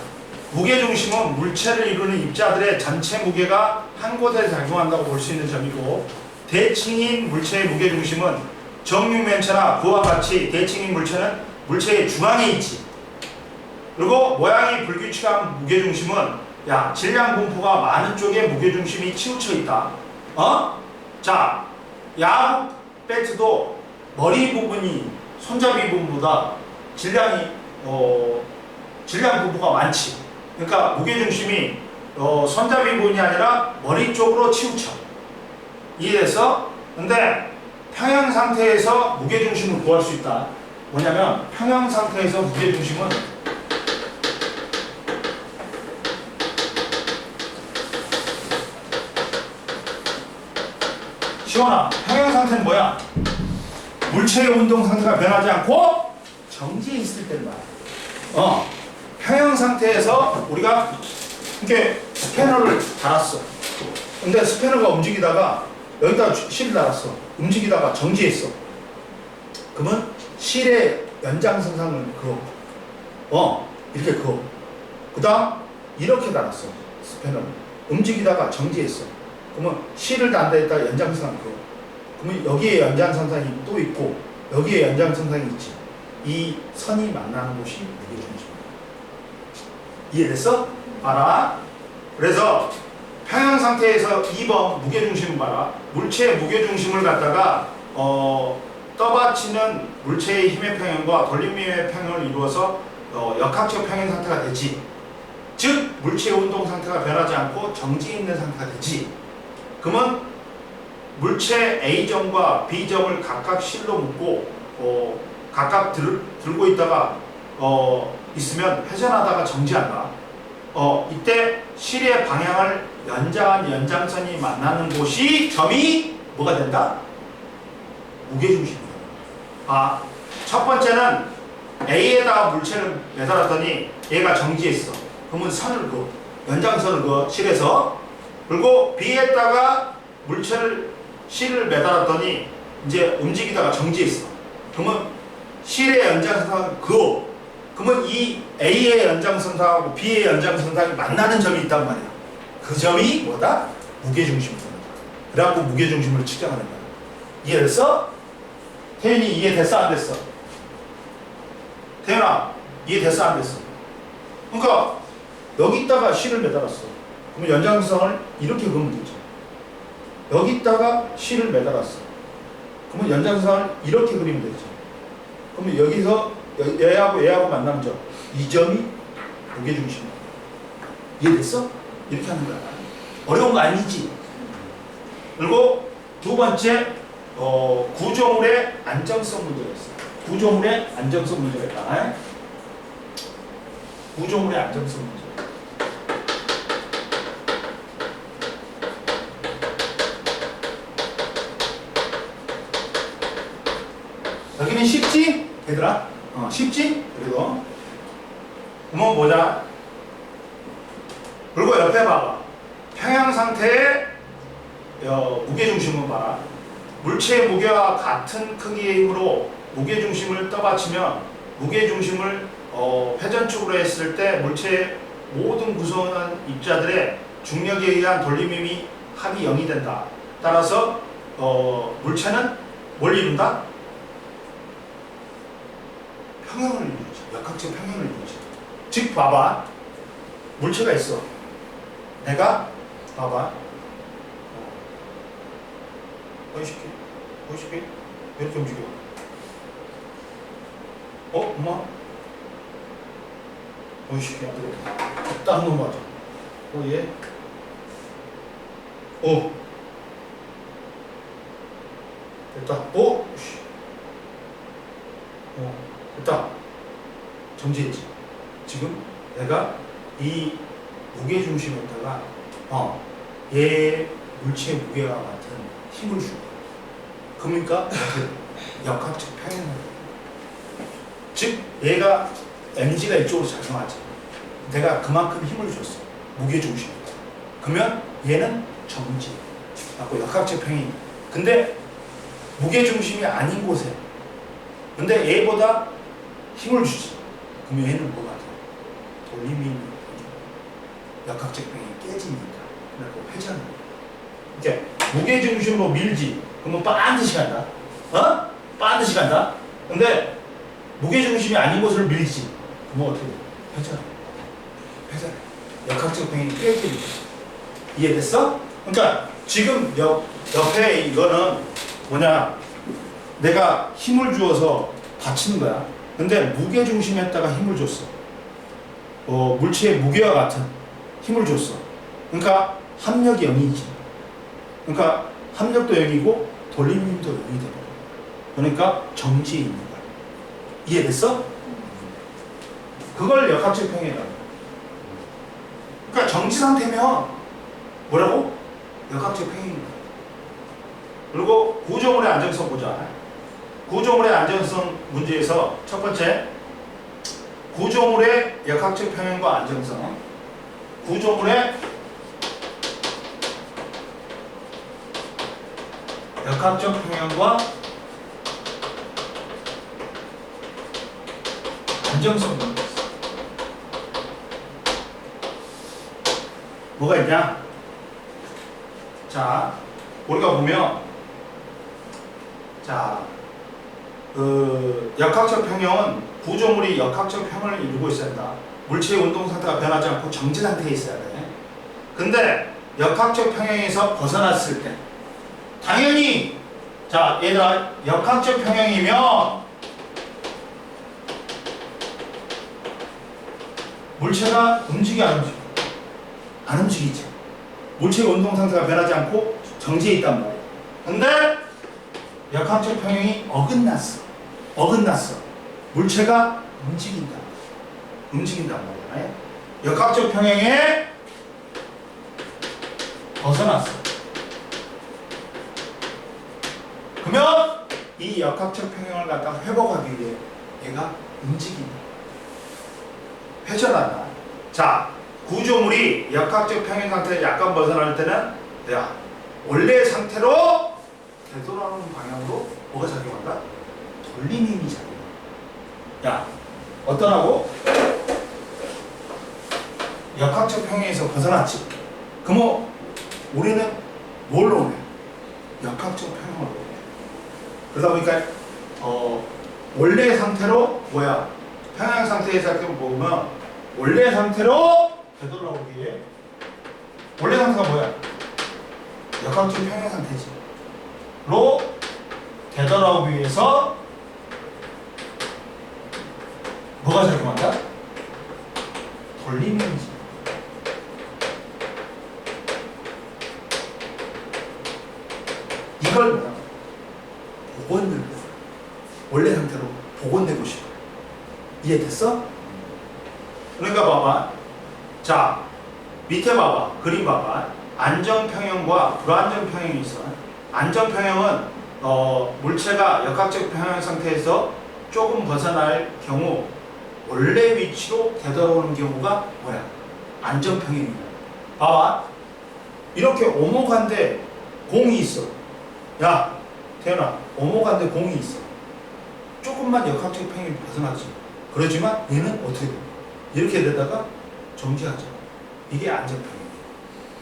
무게중심은 물체를 이루는 입자들의 전체 무게가 한 곳에 작용한다고 볼 수 있는 점이고, 대칭인 물체의 무게중심은 정육면체나 그와 같이 대칭인 물체는 물체의 중앙에 있지. 그리고 모양이 불규칙한 무게중심은 야, 질량 분포가 많은 쪽에 무게중심이 치우쳐 있다. 자, 야구 배트도 머리 부분이 손잡이 부분보다 질량 분포가 많지. 그러니까 무게중심이 손잡이 부분이 아니라 머리 쪽으로 치우쳐. 이해됐어? 근데 평형 상태에서 무게중심을 구할 수 있다. 뭐냐면 평형 상태에서 무게중심은 시원아, 평형 상태는 뭐야? 물체의 운동 상태가 변하지 않고 정지해 있을 때는 말이야. 평형 상태에서 우리가 이렇게 스패너를 달았어. 근데 스패너가 움직이다가 여기다 실을 달았어. 움직이다가 정지했어. 그러면 실의 연장선상을 그어. 이렇게 그어. 그 다음 이렇게 달았어. 스패너를. 움직이다가 정지했어. 그러면 실을 단다했다 연장선상 그어. 그러면 여기에 연장선상이 또 있고 여기에 연장선상이 있지. 이 선이 만나는 곳이 무게중심이야. 이해됐어? 봐라. 그래서 평형 상태에서 2번 무게중심 봐라. 물체의 무게중심을 갖다가 떠받치는 물체의 힘의 평형과 돌림힘의 평형을 이루어서 역학적 평형 상태가 되지. 즉 물체의 운동 상태가 변하지 않고 정지해 있는 상태가 되지. 그러면 물체 A점과 B점을 각각 실로 묶고 각각 들고 있다가 있으면 회전하다가 정지한다. 이때 실의 방향을 연장한 연장선이 만나는 곳이 점이 뭐가 된다? 무게중심이다. 첫 번째는 A에다가 물체를 매달았더니 얘가 정지했어. 그러면 선을 그어. 연장선을 그어. 실에서. 그리고 B에다가 실을 매달았더니 이제 움직이다가 정지했어. 그러면 실의 연장선상을 그어. 그러면 이 A의 연장선상하고 B의 연장선상이 만나는 점이 있단 말이야. 그 점이 뭐다? 무게중심이다. 그래갖고 무게중심을 측정하는 거야. 이해됐어? 태윤이 이해됐어? 안 됐어? 태윤아 이해됐어? 안 됐어? 그러니까 여기다가 실을 매달았어. 그러면 연장선을 이렇게 그으면 되죠. 여기다가 C를 매달았어. 그러면 연장선을 이렇게 그리면 되죠. 그러면 여기서 얘하고 만나면 이 점이 무게중심. 이해됐어? 이렇게 하는 거야. 어려운 거 아니지? 그리고 두 번째 구조물의 안정성 문제가 있어. 구조물의 안정성 문제가 있다. 구조물의 안정성 문제. 여기는 쉽지? 얘들아? 쉽지? 그리고 그러면 보자. 그리고 옆에 봐봐. 평형 상태의 무게중심을 봐라. 물체의 무게와 같은 크기의 힘으로 무게중심을 떠받치면 무게중심을 회전축으로 했을 때 물체의 모든 구성한 입자들의 중력에 의한 돌림힘이 합이 0이 된다. 따라서 물체는 뭘 이룬다? 평형을 이루지. 역학적 평형을 이루지. 즉 봐봐. 물체가 있어. 내가 봐봐. 보이시게? 이렇게 움직여. 엄마? 보이시게 안 되겠다. 딱 한번 맞아. 얘. 됐다. 됐다. 정지했지. 지금 내가 이 무게중심에다가 얘 물체의 무게와 같은 힘을 줄 거야. 그러니까 역학적 평행을. 즉 얘가 mg가 이쪽으로 작용하지. 내가 그만큼 힘을 줬어. 무게중심. 그러면 얘는 정지. 갖고 역학적 평행. 근데 무게중심이 아닌 곳에. 근데 얘보다 힘을 주지. 그럼 얘는 뭐가 돼? 돌림이 역학적 평행이 깨지니까. 그래서 회전을. 이제 무게중심으로 밀지. 그러면 반드시 간다. 반드시 간다. 근데 무게중심이 아닌 곳을 밀지. 그러면 어떻게 돼? 회전. 역학적 평행이 깨지니까. 이해됐어? 그러니까 지금 옆에 이거는 뭐냐? 내가 힘을 주어서 받치는 거야. 근데 무게중심에다가 힘을 줬어. 물체의 무게와 같은 힘을 줬어. 그러니까 합력이 0이지. 그러니까 합력도 0이고 돌림힘도 0이 되고. 그러니까 정지에 있는 거야. 이해됐어? 그걸 역학적 평행이라고. 그러니까 정지 상태면 뭐라고? 역학적 평행인 거야. 그리고 구조물의 안정성 보자. 구조물의 안정성 문제에서 첫 번째, 구조물의 역학적 평행과 안정성. 구조물의 역학적 평행과 안정성 문제. 뭐가 있냐? 자, 우리가 보면 역학적 평형은 구조물이 역학적 평형을 이루고 있어야 한다. 물체의 운동 상태가 변하지 않고 정지 상태에 있어야 돼. 근데 역학적 평형에서 벗어났을 때 당연히 얘들아 역학적 평형이면 물체가 움직여 안 움직여? 안 움직이지. 물체의 운동 상태가 변하지 않고 정지해 있단 말이야. 근데 역학적 평형이 어긋났어. 물체가 움직인단 말이야. 역학적 평형에 벗어났어. 그러면 이 역학적 평형을 갖다가 회복하기 위해 얘가 움직인다. 회전한다. 자, 구조물이 역학적 평형 상태에 약간 벗어날 때는 원래 상태로 되돌아오는 방향으로 뭐가 작용한다? 돌림힘이 작용한다. 어떠라고? 역학적 평형에서 벗어났지. 그럼 우리는 뭘 오네? 역학적 평형을 오네. 그러다 보니까 원래 상태로 평형 상태에서 보면 원래 상태로 되돌아오기에 원래 상태가 뭐야? 역학적 평행 상태지. 로 되돌아오기 위해서 뭐가 작용한다? 돌림이지. 이걸 뭐라고? 복원을 원래 상태로 복원되고 싶어. 이해됐어? 그러니까 봐봐. 자, 밑에 봐봐. 그림 봐봐. 안정평형과 불안정평형이 있어. 안정평형은 물체가 역학적 평형 상태에서 조금 벗어날 경우 원래 위치로 되돌아오는 경우가 뭐야? 안정평형이야. 봐봐. 이렇게 오목한데 공이 있어. 야, 태연아, 오목한데 공이 있어. 조금만 역학적 평형이 벗어났지. 그렇지만 얘는 어떻게 돼? 이렇게 되다가 정지하죠. 이게 안정평형.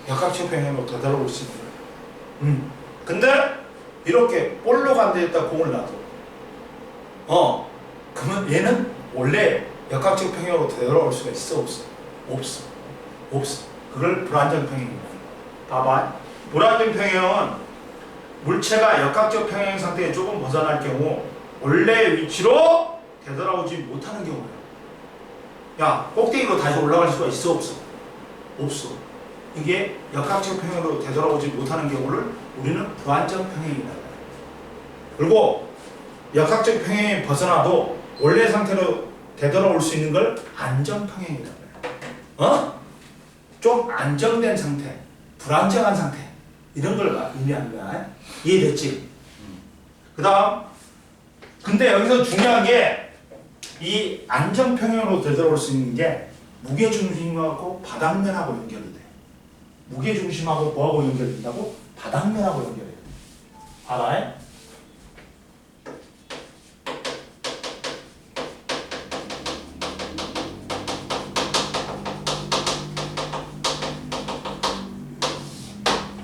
역학적 평형으로 되돌아올 수 있는 거야. 근데 이렇게 볼록 안 되었다 공을 놔둬. 그러면 얘는 원래 역학적 평형으로 되돌아올 수가 있어, 없어? 없어. 없어. 그걸 불안정평형이다. 봐봐. 불안정평형은 물체가 역학적 평형 상태에 조금 벗어날 경우 원래 위치로 되돌아오지 못하는 경우야. 야, 꼭대기로 다시 올라갈 수가 있어, 없어? 없어. 이게 역학적 평형으로 되돌아오지 못하는 경우를 우리는 불안정평형이다. 그리고 역학적 평형이 벗어나도 원래 상태로 되돌아올 수 있는 걸 안정평형이다. 좀 안정된 상태, 불안정한 상태, 이런 걸 의미하는 거야. 이해됐지? 그 다음, 근데 여기서 중요한 게 이 안정평형으로 되돌아올 수 있는 게 무게중심하고 바닥면하고 연결이 돼. 무게중심하고 뭐하고 연결된다고? 바닥면하고 연결해. 알아?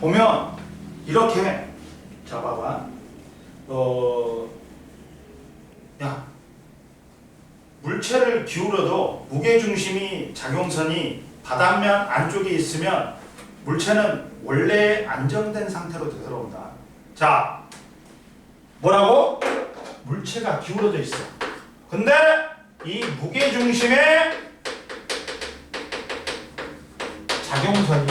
보면 이렇게 자 봐봐. 야, 물체를 기울여도 무게중심이 작용선이 바닥면 안쪽에 있으면 물체는 원래 안정된 상태로 되돌아온다. 자, 뭐라고? 물체가 기울어져 있어. 근데 이 무게중심의 작용선이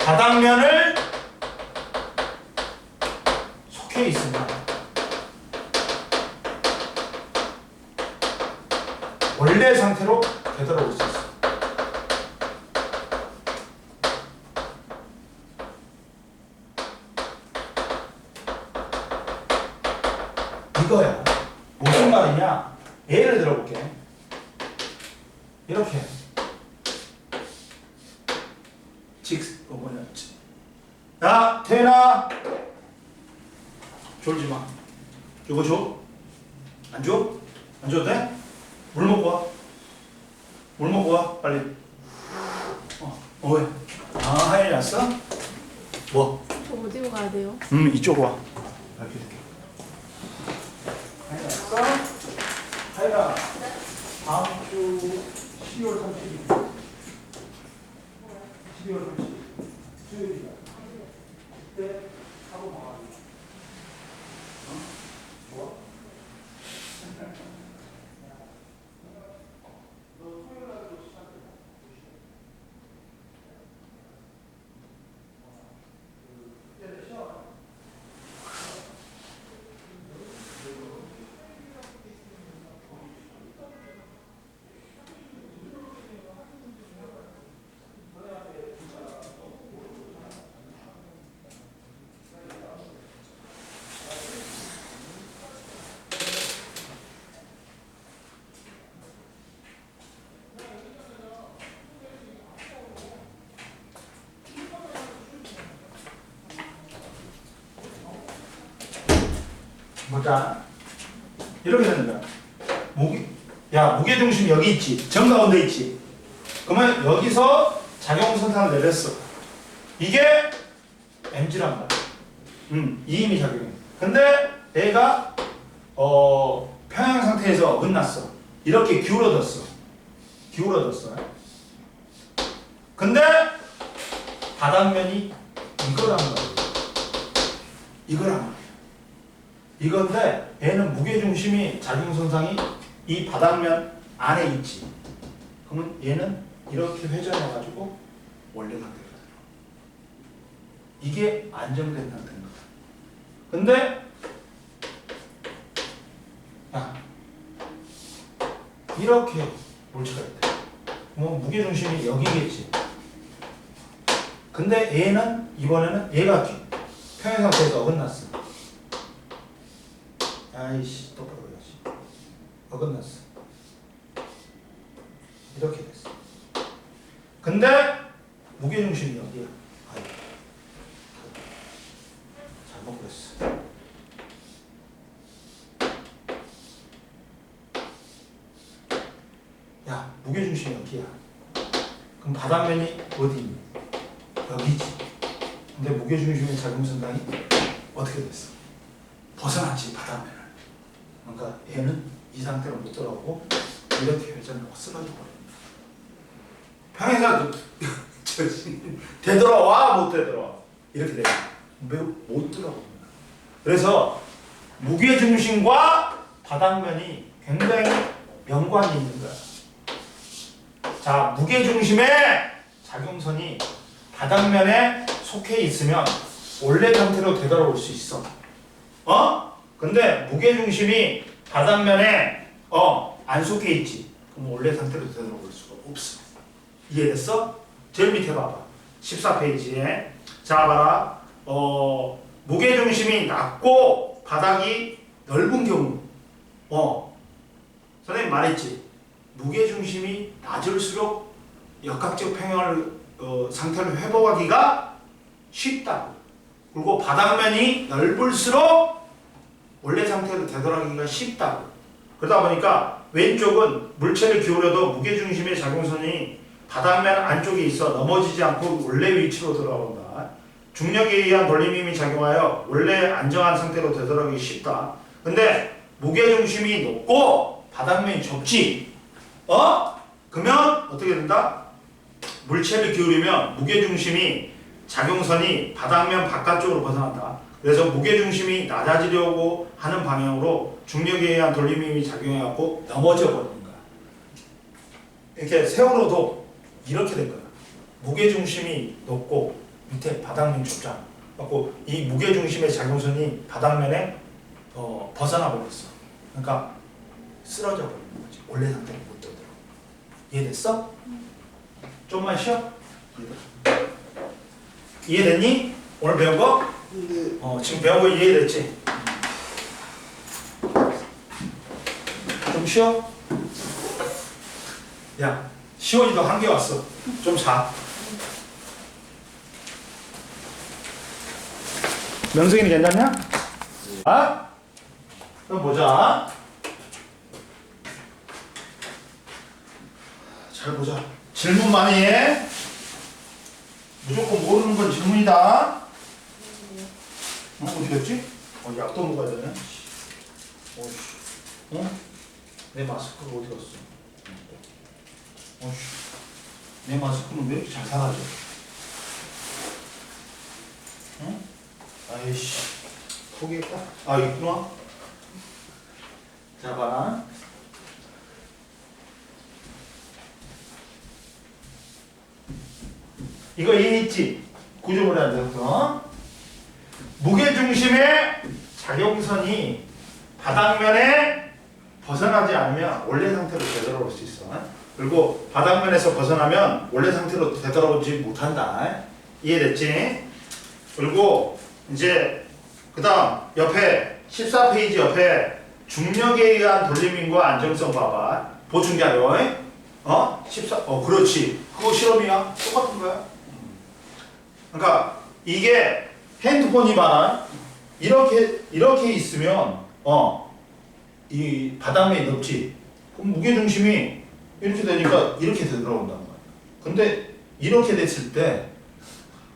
바닥면을 속해 있으면 원래 상태로 되돌아올 수 있어. 이거야. 무슨 말이냐? 예를 들어볼게. 이렇게 야, 태연아, 졸지 마. 이거 줘? 안 줘? 안 줘도 돼? 물 먹고 와. 물 먹고 와, 빨리. 왜? 아, 하연이 왔어? 뭐? 저 어디로 가야 돼요? 이쪽으로 와. 이렇게. 하연이 왔어? 하연아, 다음 주 12월 30일. 12월 30일. 수요일이다. 그때 하고 나와. 좋아? 보자. 이렇게 되는 거야. 무게중심 여기 있지. 정가운데 있지. 그러면 여기서 작용선상을 내렸어. 이게 mg란 말이야. 이 힘이 작용해. 근데 얘가 평행 상태에서 어긋났어. 이렇게 기울어졌어. 기울어졌어. 근데 바닥면이 이거란 말이에요. 이거란 말이에요. 이건데 얘는 무게중심이 작용선상이 이 바닥면 안에 있지. 그러면 얘는 이렇게 회전해가지고 원래 상태로 들어. 이게 안정된 상태인 거야. 근데 이렇게 물체가 있다. 그럼 무게중심이 여기겠지. 근데 얘는 이번에는 얘가 평행 상태에서 어긋났어. 아이씨 똑바로 해야지. 어긋났어. 이렇게 됐어. 근데 무게중심이 여기야. 아이, 잘못 그랬어. 야, 무게중심이 여기야. 그럼 바닥면이 어디? 여기지. 근데 무게중심의 작용선상이 어떻게 됐어? 벗어났지, 바닥면을. 그러니까 얘는 이 상태로 못 돌아오고 이렇게 회전하고 쓰러져 버립니다. 평행선 되돌아와 못 되돌아와 이렇게 돼요. 매우 못 들어옵니다. 그래서 무게중심과 바닥면이 굉장히 연관이 있는 거야. 자, 무게중심의 작용선이 바닥면에 속해 있으면 원래 상태로 되돌아올 수 있어. 근데 무게중심이 바닥면에 안 속해 있지. 그럼 원래 상태로 되돌아올 수가 없어. 이해됐어? 제일 밑에 봐봐. 14페이지에. 자, 봐라. 무게중심이 낮고 바닥이 넓은 경우. 선생님 말했지. 무게중심이 낮을수록 역학적 평형을 상태를 회복하기가 쉽다고. 그리고 바닥면이 넓을수록 원래 상태로 되돌아가기가 쉽다고. 그러다 보니까 왼쪽은 물체를 기울여도 무게중심의 작용선이 바닥면 안쪽에 있어 넘어지지 않고 원래 위치로 돌아온다. 중력에 의한 돌림힘이 작용하여 원래 안정한 상태로 되돌아가기 쉽다. 근데 무게중심이 높고 바닥면이 좁지. 그러면 어떻게 된다? 물체를 기울이면 무게중심이 작용선이 바닥면 바깥쪽으로 벗어난다. 그래서 무게중심이 낮아지려고 하는 방향으로 중력에 의한 돌림힘이 작용해갖고 넘어져 버리는 거야. 이렇게 세월호도 이렇게 된 거야. 무게중심이 높고 밑에 바닥면이 좁잖아. 그래갖고 이 무게중심의 작용선이 바닥면에 벗어나 버렸어. 그러니까 쓰러져 버리는 거지. 원래 상태로 못 되도록. 이해됐어? 좀만 쉬어. 이해됐니? 오늘 배운 거? 네. 지금 배운 거 이해됐지? 좀 쉬어? 야, 시원이도 한개 왔어. 좀 자. 명승이는 괜찮냐? 그럼 보자. 잘 보자. 질문 많이 해. 무조건 모르는 건 질문이다. 어디 갔지? 약도 먹어야 되네. 내 마스크가 어디 갔어? 내 마스크는 왜 이렇게 잘 사라져? 아이씨, 포기했다. 있구나. 자, 봐. 이거 이해했지? 구조물에 앉아서 무게중심의 작용선이 바닥면에 벗어나지 않으면 원래 상태로 되돌아올 수 있어. 그리고 바닥면에서 벗어나면 원래 상태로 되돌아오지 못한다. 이해됐지? 그리고 이제 그 다음 옆에 14페이지 옆에 중력에 의한 돌림힘과 안정성 봐봐. 보충자료. 14. 그렇지. 그거 실험이야. 똑같은 거야. 그러니까 이게 핸드폰이 봐라. 이렇게 있으면 이 바닥면이 넓지. 그럼 무게중심이 이렇게 되니까 이렇게 되돌아온단 말이야. 근데 이렇게 됐을 때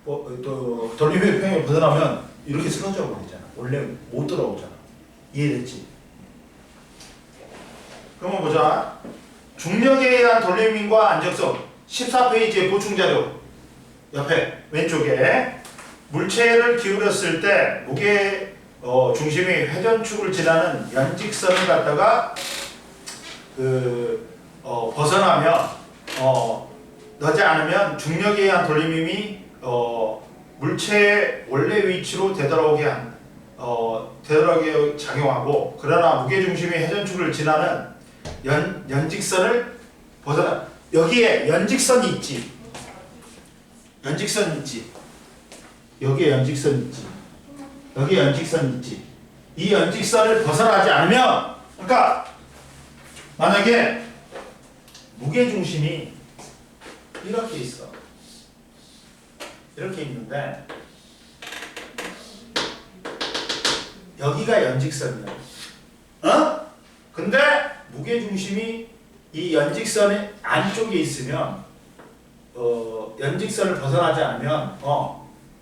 또 돌림의 평형이 벗어나면 이렇게 쓰러져 버리잖아. 원래 못 돌아오잖아. 이해됐지? 그러면 보자. 중력에 의한 돌림힘과 안정성 14페이지의 보충자료 옆에 왼쪽에 물체를 기울였을 때 무게 중심이 회전축을 지나는 연직선을 갖다가 벗어나면 넣지 않으면 중력에 의한 돌림힘이 물체의 원래 위치로 되돌아오게 작용하고, 그러나 무게 중심이 회전축을 지나는 연직선을 벗어나, 여기에 연직선이 있지. 연직선이 있지. 여기에 연직선이 있지. 여기에 연직선이 있지. 이 연직선을 벗어나지 않으면, 그러니까 만약에 무게중심이 이렇게 있어. 이렇게 있는데 여기가 연직선이야. 근데 무게중심이 이 연직선의 안쪽에 있으면 연직선을 벗어나지 않으면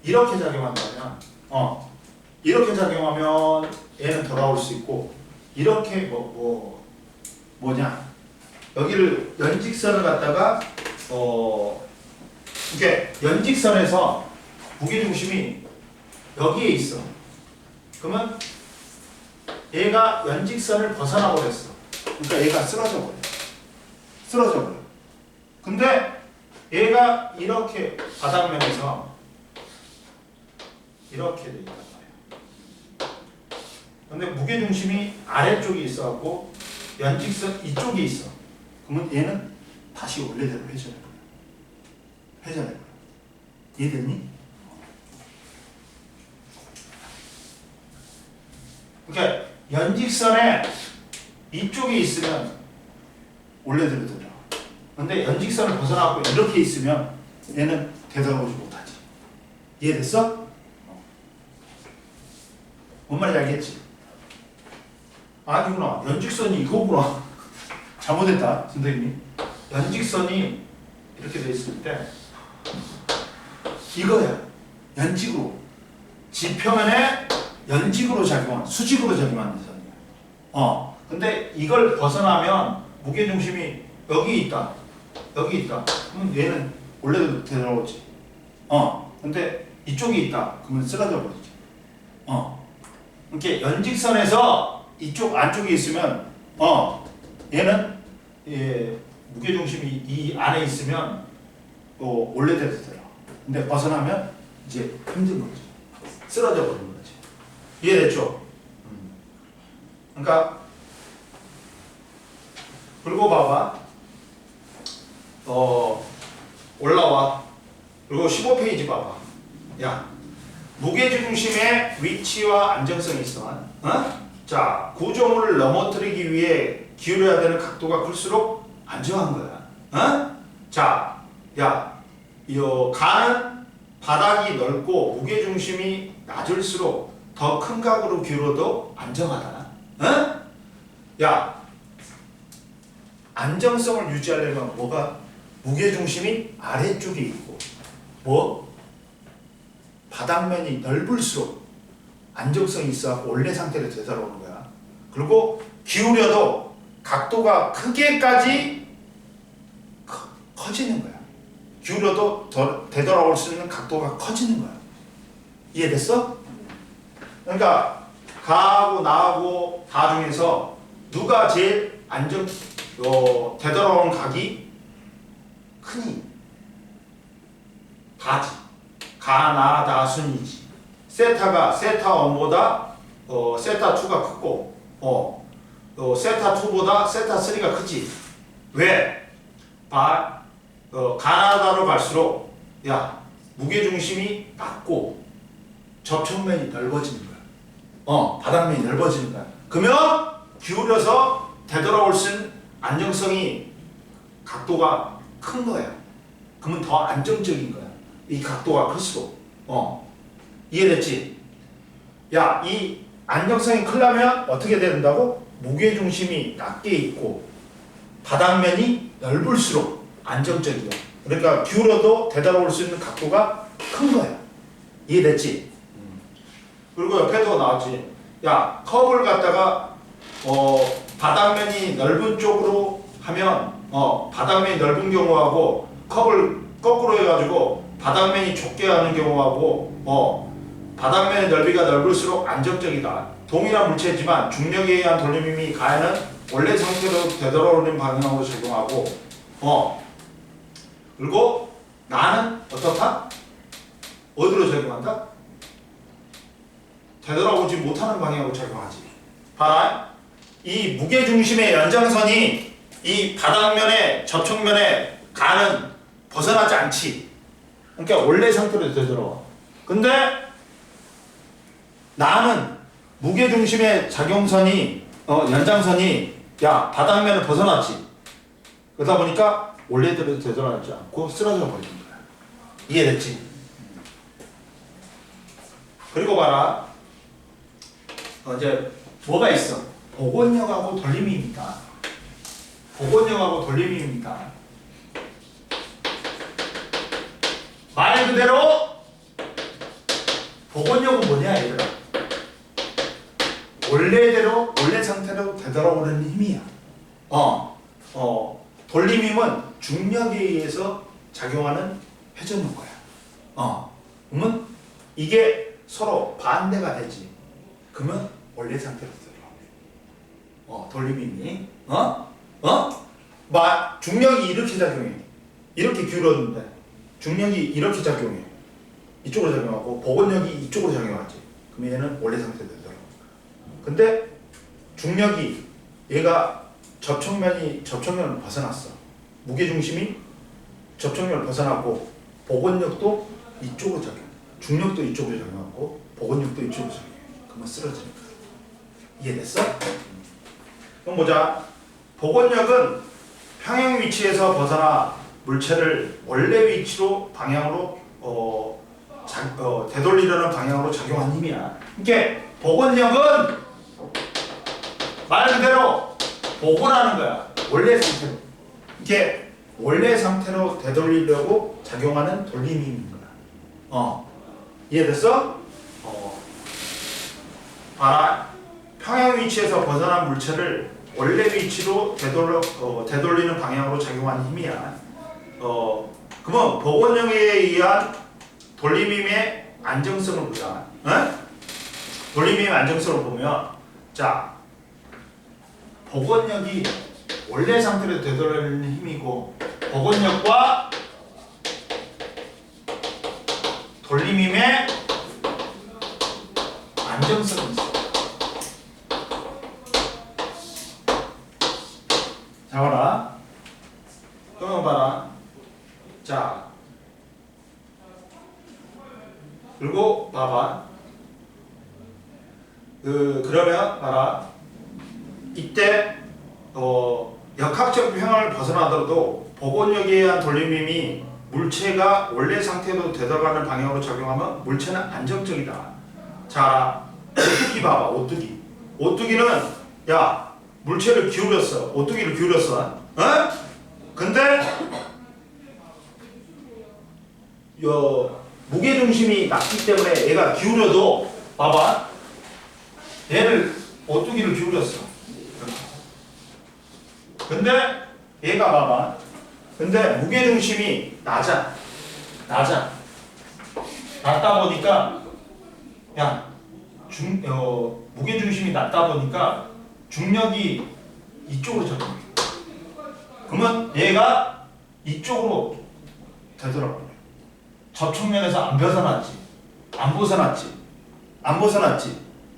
이렇게 작용한다면 이렇게 작용하면 얘는 돌아올 수 있고, 이렇게 뭐냐, 여기를 연직선을 갖다가 이게 연직선에서 무게중심이 여기에 있어. 그러면 얘가 연직선을 벗어나 버렸어. 그러니까 얘가 쓰러져 버려. 근데 얘가 이렇게 바닥면에서 이렇게 돼 있단 말이야. 근데 무게중심이 아래쪽에 있어갖고 연직선 이쪽에 있어. 그러면 얘는 다시 원래대로 회전해 버려. 이해됐니? 그러니까 연직선에 이쪽에 있으면 원래대로 되더라. 근데 연직선을 벗어나고 이렇게 있으면 얘는 되돌아오지 못하지. 이해됐어? 뭔 말인지 알겠지? 아니구나. 연직선이 이거구나. 잘못했다, 선생님. 연직선이 이렇게 돼 있을 때 이거야. 연직으로. 지표면에 연직으로 작용한, 수직으로 작용하는 선이야. 근데 이걸 벗어나면 무게중심이 여기 있다. 그러면 얘는 원래도 되돌아오지. 근데 이쪽에 있다. 그러면 쓰러져 버리지. 이렇게 연직선에서 이쪽 안쪽에 있으면 얘는 무게중심이 이 안에 있으면 원래대로 되더라. 근데 벗어나면 이제 힘든 거지. 쓰러져 버리는 거지. 이해됐죠? 그러니까 그리고 봐봐. 올라와. 그리고 15페이지 봐봐. 야, 무게중심의 위치와 안정성이 있어. 자, 구조물을 넘어뜨리기 위해 기울여야 되는 각도가 클수록 안정한 거야. 자, 야, 가는 바닥이 넓고 무게중심이 낮을수록 더 큰 각으로 기울어도 안정하다. 야, 안정성을 유지하려면 뭐가? 무게중심이 아래쪽에 있고 바닥면이 넓을수록 안정성이 있어 원래 상태로 되돌아오는 거야. 그리고 기울여도 각도가 크게까지 커지는 거야. 기울여도 되돌아올 수 있는 각도가 커지는 거야. 이해됐어? 그러니까 가하고 나하고 다 중에서 누가 제일 되돌아오는 각이 크니? 다지. 가, 나, 다 순이지. 세타가 세타 1보다 세타 2가 크고 세타 2보다 세타 3가 크지. 왜? 가나다로 갈수록 무게중심이 낮고 접촉면이 넓어지는 거야. 바닥면이 넓어지는 거야. 그러면 기울여서 되돌아올 수 있는 안정성이 각도가 큰 거야. 그러면 더 안정적인 거야. 이 각도가 클수록. 이해됐지? 야, 이 안정성이 크려면 어떻게 된다고? 무게중심이 낮게 있고 바닥면이 넓을수록 안정적이야. 그러니까 기울어도 되돌아올 수 있는 각도가 큰 거야. 이해됐지? 그리고 옆에도 나왔지. 야, 컵을 갖다가 바닥면이 넓은 쪽으로 하면 바닥면이 넓은 경우하고 컵을 거꾸로 해가지고 바닥면이 좁게 가는 경우하고 바닥면의 넓이가 넓을수록 안정적이다. 동일한 물체지만 중력에 의한 돌림힘이 가해는 원래 상태로 되돌아오는 방향으로 작용하고 그리고 나는 어떻다? 어디로 작용한다? 되돌아오지 못하는 방향으로 작용하지. 봐라. 이 무게중심의 연장선이 이 바닥면에 접촉면에 가는 벗어나지 않지. 그러니까 원래 상태로 되돌아와. 근데 나는 무게중심의 작용선이 연장선이 야 바닥면을 벗어났지. 그러다 보니까 원래대로 되돌아가지 않고 쓰러져 버리는 거야. 이해됐지? 그리고 봐라. 이제 뭐가 있어? 복원력하고 돌림입니다. 복원력하고 돌림입니다. 말 그대로 복원력은 뭐냐 얘들아? 원래대로 원래 상태로 되돌아오는 힘이야. 돌림힘은 중력에 의해서 작용하는 회전효과야. 그러면 이게 서로 반대가 되지. 그러면 원래 상태로 되돌아와. 돌림힘이 중력이 이렇게 작용해. 이렇게 기울었는데 중력이 이렇게 작용해. 이쪽으로 작용하고 복원력이 이쪽으로 작용하지. 그럼 얘는 원래 상태로 되돌아와. 근데 중력이 얘가 접촉면을 벗어났어. 무게중심이 접촉면을 벗어나고 복원력도 이쪽으로 작용. 중력도 이쪽으로 작용하고 복원력도 이쪽으로 작용해. 그러면 쓰러지는 거야. 이해됐어? 그럼 보자. 복원력은 평행 위치에서 벗어나 물체를 원래 위치로 방향으로 되돌리려는 방향으로 작용한 힘이야. 이게 복원력은 말 그대로 복원하는 거야. 원래 상태로. 이게 원래 상태로 되돌리려고 작용하는 돌림힘인 거야. 이해됐어? 봐라. 평행 위치에서 벗어난 물체를 원래 위치로 되돌리는 방향으로 작용하는 힘이야. 그러면 복원력에 의한 돌림힘의 안정성을 보자. 돌림힘의 안정성을 보면 자 복원력이 원래 상태로 되돌리는 힘이고 복원력과 돌림힘의 안정성이 있어. 자 봐라. 그러면 봐라. 자 그리고 봐봐. 그러면 봐라. 이때 역학적 평형을 벗어나더라도 복원력에 의한 돌림힘이 물체가 원래 상태로 되돌아가는 방향으로 작용하면 물체는 안정적이다. 자, 오뚜기 봐봐. 오뚜기. 오뚜기는 야 물체를 기울였어. 오뚜기를 기울였어. 근데 무게중심이 낮기 때문에 얘가 기울여도 봐봐. 얘를 오뚜기를 기울였어. 근데 얘가 봐봐. 근데 무게중심이 낮아. 낮다 보니까 무게중심이 낮다 보니까 중력이 이쪽으로 작용해. 그러면 얘가 이쪽으로 되돌아가요. 접촉면에서 안 벗어났지.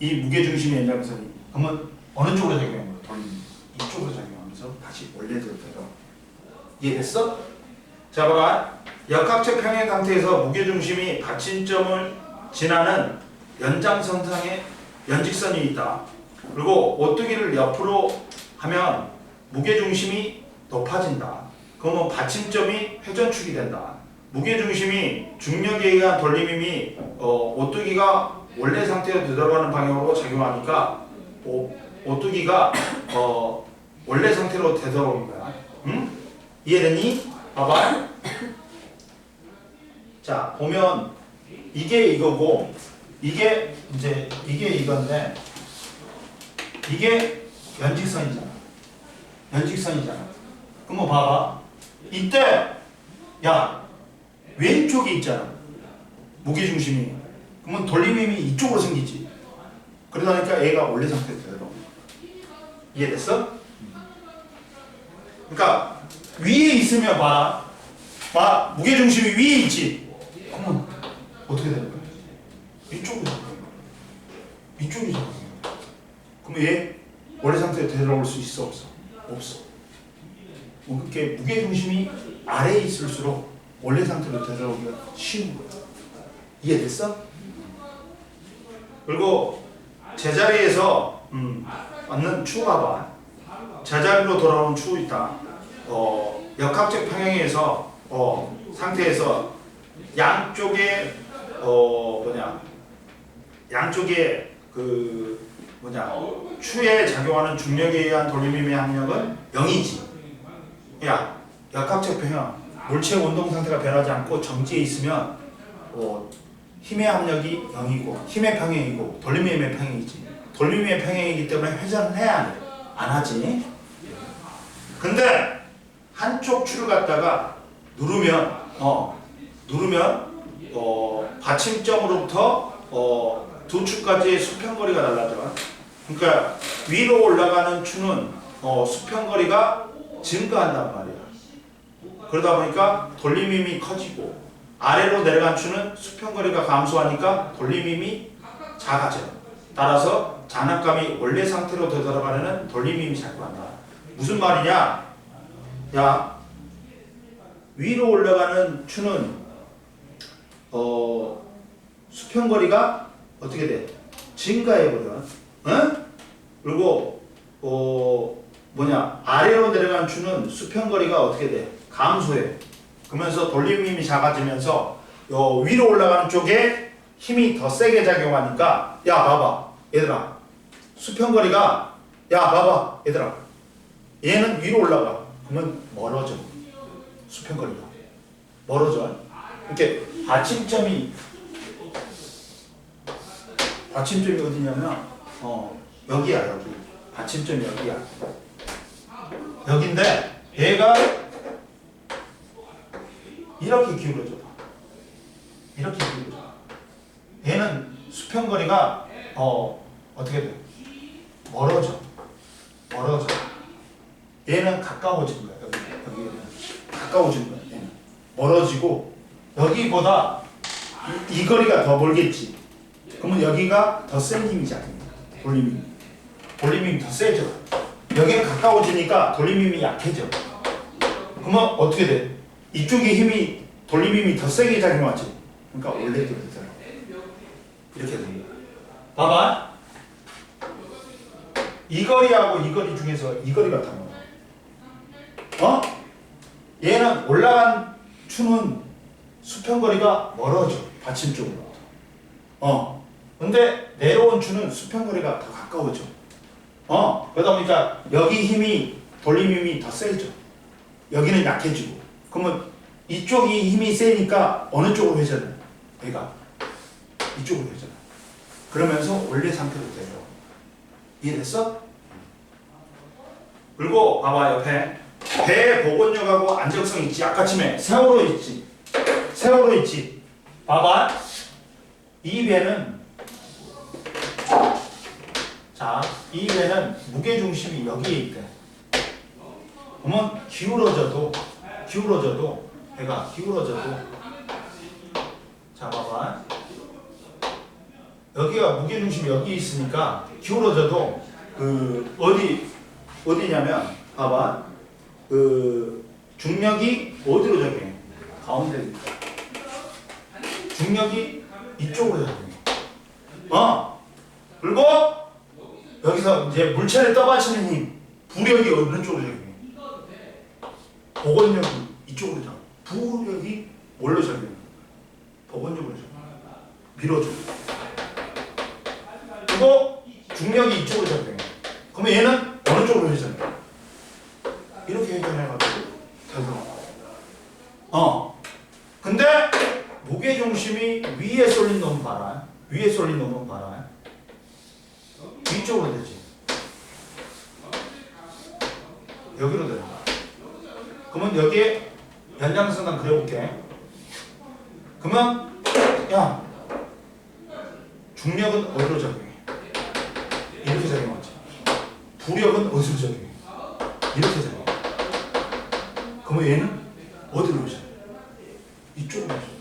이 무게중심의 연장선이. 그러면 어느 쪽으로 작용하는 거야? 돌리는 이쪽으로 작용하면서 다시 원래대로 되돌아. 이해됐어? 자 봐봐. 역학적 평행 상태에서 무게중심이 받침점을 지나는 연장선상에 연직선이 있다. 그리고 오뚜기를 옆으로 하면 무게중심이 높아진다. 그러면 받침점이 회전축이 된다. 무게중심이 중력에 의한 돌림힘이 오뚜기가 원래 상태로 되돌아가는 방향으로 작용하니까 오뚜기가 원래 상태로 되돌아오는 거야. 응? 이해됐니? 봐봐. 자 보면 이게 이거고 이게 이건데 이게 연직선이잖아. 그럼 봐봐. 이때 야, 왼쪽에 있잖아. 무게중심이. 그러면 돌림힘이 이쪽으로 생기지. 그러다 보니까 얘가 원래 상태로 되더라고. 이해됐어? 그러니까 위에 있으면 봐라. 무게중심이 위에 있지. 그러면 어떻게 되는 거야? 이쪽으로 잡는 거야. 이쪽이 잡는 거야. 그러면 얘 원래 상태로 되돌아올 수 있어? 없어? 없어. 그렇게 무게중심이 아래에 있을수록 원래 상태로 되돌아오기가 쉬운 거야. 이해됐어? 그리고 제자리에서 맞는 추가 봐. 제자리로 돌아오는 추 있다. 역학적 평행에서 상태에서 양쪽에 양쪽에 추에 작용하는 중력에 의한 돌림힘의 합력은 0이지. 야, 역학적 평행 물체 운동 상태가 변하지 않고 정지해 있으면 힘의 합력이 0이고 힘의 평행이고 돌림힘의 평행이지. 돌림힘의 평행이기 때문에 회전을 해야 안 돼. 안 하지. 근데 한쪽 추를 갖다가 누르면 받침점으로부터 두 추까지의 수평거리가 달라져. 그러니까 위로 올라가는 추는 수평거리가 증가한단 말이야. 그러다 보니까 돌림힘이 커지고 아래로 내려간 추는 수평거리가 감소하니까 돌림힘이 작아져. 따라서 장난감이 원래 상태로 되돌아가려는 돌림힘이 작용한다. 무슨 말이냐? 야, 위로 올라가는 추는 수평거리가 어떻게 돼? 증가해버려. 응? 그리고 아래로 내려가는 추는 수평거리가 어떻게 돼? 감소해. 그러면서 돌림힘이 작아지면서 위로 올라가는 쪽에 힘이 더 세게 작용하니까 야 봐봐 얘들아 수평거리가 봐봐 얘들아 얘는 위로 올라가. 그러면 멀어져. 수평거리가 멀어져. 이렇게 받침점이 어디냐면 여기야. 여기 받침점이 여기야. 여긴데 얘가 이렇게 기울어져. 이렇게 기울어져. 얘는 수평거리가 어떻게 돼? 멀어져. 얘는 가까워진 거야. 여기는 가까워진 거야. 얘는 멀어지고 여기보다 이 거리가 더 멀겠지. 그러면 여기가 더 센 힘이 작용해. 돌림힘이 더 세져. 여기는 가까워지니까 돌림힘이 약해져. 그러면 어떻게 돼? 이쪽에 힘이 돌림힘이 더 세게 작용하지. 그러니까 원래대로 되잖아. 이렇게 되는 거야. 봐봐. 이 거리하고 이 거리 중에서 이 거리가 더 멀어. 얘는 올라간 추는 수평거리가 멀어져. 받침 쪽으로부터. 근데 내려온 추는 수평거리가 더 가까워져. 그러다 보니까 여기 힘이 돌림힘이 더 세져. 여기는 약해지고. 그러면 이쪽이 힘이 세니까 어느 쪽으로 회전해? 얘가 이쪽으로 회전해. 그러면서 원래 상태로 돼요. 이해됐어? 그리고 봐봐 옆에 배 복원력하고 안정성 있지. 아까 침에 세월호 있지. 봐봐. 이 배는 무게중심이 여기에 있대. 그러면 기울어져도 배가 기울어져도 자 봐봐. 여기가 무게중심이 여기 있으니까 기울어져도 어디냐면 봐봐. 중력이 어디로 작용해? 가운데. 중력이 이쪽으로 작용해. 그리고 여기서 이제 물체를 떠받치는 힘, 부력이 어느 쪽으로 작용해? 복원력이 이쪽으로 작용해. 부력이 뭘로 작용해? 복원력으로 작용해. 밀어줘. 그리고 중력이 이쪽으로 작용해. 그러면 얘는 어느 쪽으로 회전해? 이렇게 회전해가지고 되더라고. 근데 무게중심이 위에 쏠린 놈 봐라. 위쪽으로 되지. 여기로 되는 거야. 그러면 여기에 연장선상 그려볼게. 그러면 야 중력은 어디로 작용해? 이렇게 작용하지. 부력은 어디로 작용해? 이렇게 작용해. 그러면 얘는 어디로 오죠? 이쪽으로 오죠.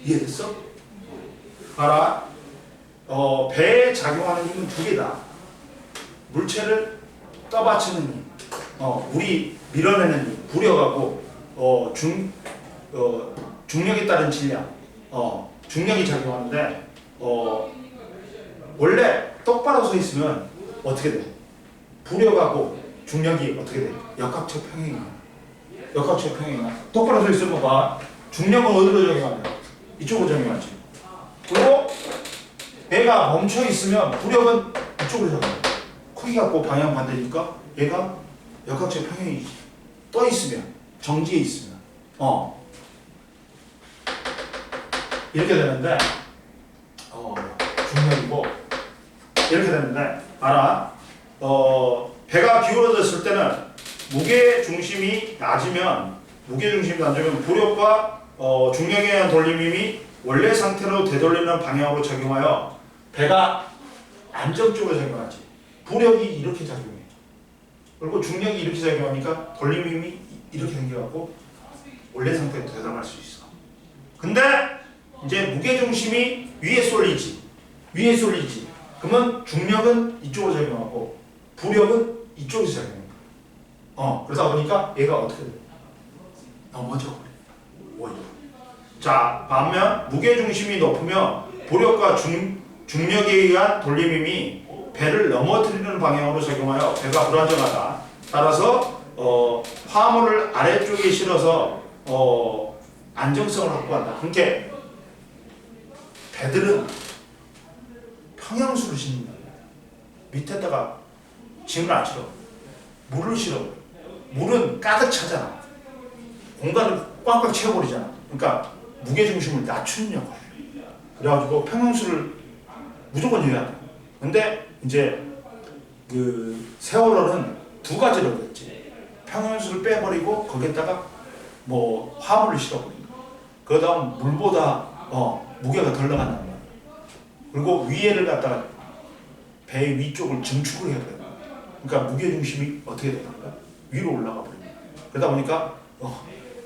이해됐어? 봐라. 배에 작용하는 힘은 두 개다. 물체를 떠받치는 힘, 물이 밀어내는 힘, 부력하고 중력에 따른 질량, 중력이 작용하는데 원래 똑바로 서 있으면 어떻게 돼? 부력하고 중력이 어떻게 돼? 역학적 평행이야. 역학적 평행이야. 똑바로 서 있으면 봐. 중력은 어디로 적용하냐? 이쪽으로 적용하지. 그리고 얘가 멈춰 있으면 부력은 이쪽으로 적용해. 크기 갖고 방향 반대니까 얘가 역학적 평행이지. 떠 있으면, 정지해 있으면, 이렇게 되는데, 중력이고 이렇게 되는데, 알아. 배가 기울어졌을 때는 무게 중심이 낮으면 부력과 중력에 의한 돌림힘이 원래 상태로 되돌리는 방향으로 작용하여 배가 안정적으로 작용하지. 부력이 이렇게 작용해. 그리고 중력이 이렇게 작용하니까 돌림힘이 이렇게 생겨갖고 원래 상태로 되돌아갈 수 있어. 근데 이제 무게 중심이 위에 쏠리지. 그러면 중력은 이쪽으로 작용하고 부력은 이쪽에서 작용해. 그러다 보니까 얘가 어떻게 돼? 넘어져 버려. 자, 반면 무게중심이 높으면 부력과 중력에 의한 돌림힘이 배를 넘어뜨리는 방향으로 작용하여 배가 불안정하다. 따라서 화물을 아래쪽에 실어서 안정성을 확보한다. 그러니까 배들은 평형수를 싣는다. 밑에다가 짐을 안 실어. 물을 실어. 물은 가득 차잖아. 공간을 꽉꽉 채워버리잖아. 그러니까 무게중심을 낮추는 역할. 그래가지고 평형수를 무조건 유의한다. 근데 이제 그 세월호는 두 가지로 그랬지. 평형수를 빼버리고 거기에다가 뭐 화물을 실어버린다. 그러다 보면 물보다 무게가 덜 나간단 말이야. 그리고 위에를 갖다가 배 위쪽을 증축을 해야 돼. 그러니까 무게중심이 어떻게 되는 거야? 위로 올라가 버리는 거야. 그러다 보니까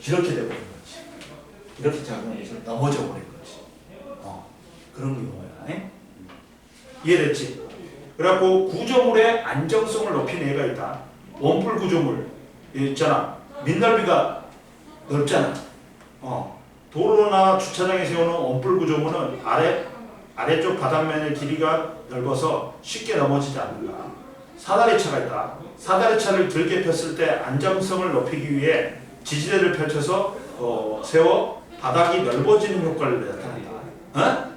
이렇게 돼버리는 거지. 이렇게 작용해서 넘어져 버리는 거지. 그런 경우야. 이해됐지? 그래갖고 구조물의 안정성을 높이는 애가 있다. 원뿔 구조물 있잖아. 민넓이가 넓잖아. 도로나 주차장에 세우는 원뿔 구조물은 아래쪽 바닥면의 길이가 넓어서 쉽게 넘어지지 않는다. 사다리차가 있다. 사다리차를 들게 폈을 때 안정성을 높이기 위해 지지대를 펼쳐서 세워 바닥이 넓어지는 효과를 나타낸다.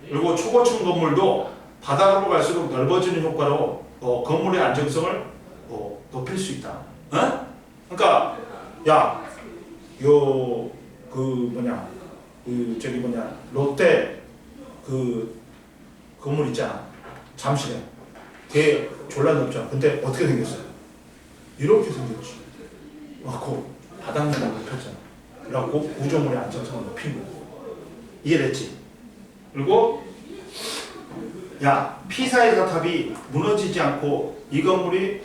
그리고 초고층 건물도 바닥으로 갈수록 넓어지는 효과로 건물의 안정성을 높일 수 있다. 그러니까 롯데 그 건물 있잖아. 잠실에 되게 졸라 넓잖아. 근데 어떻게 생겼어요? 이렇게 생겼지. 그 바닥면을 높였잖아. 그래갖고 구조물의 안정성을 높인 거고. 이해됐지? 그리고 피사의 사탑이 무너지지 않고 이 건물이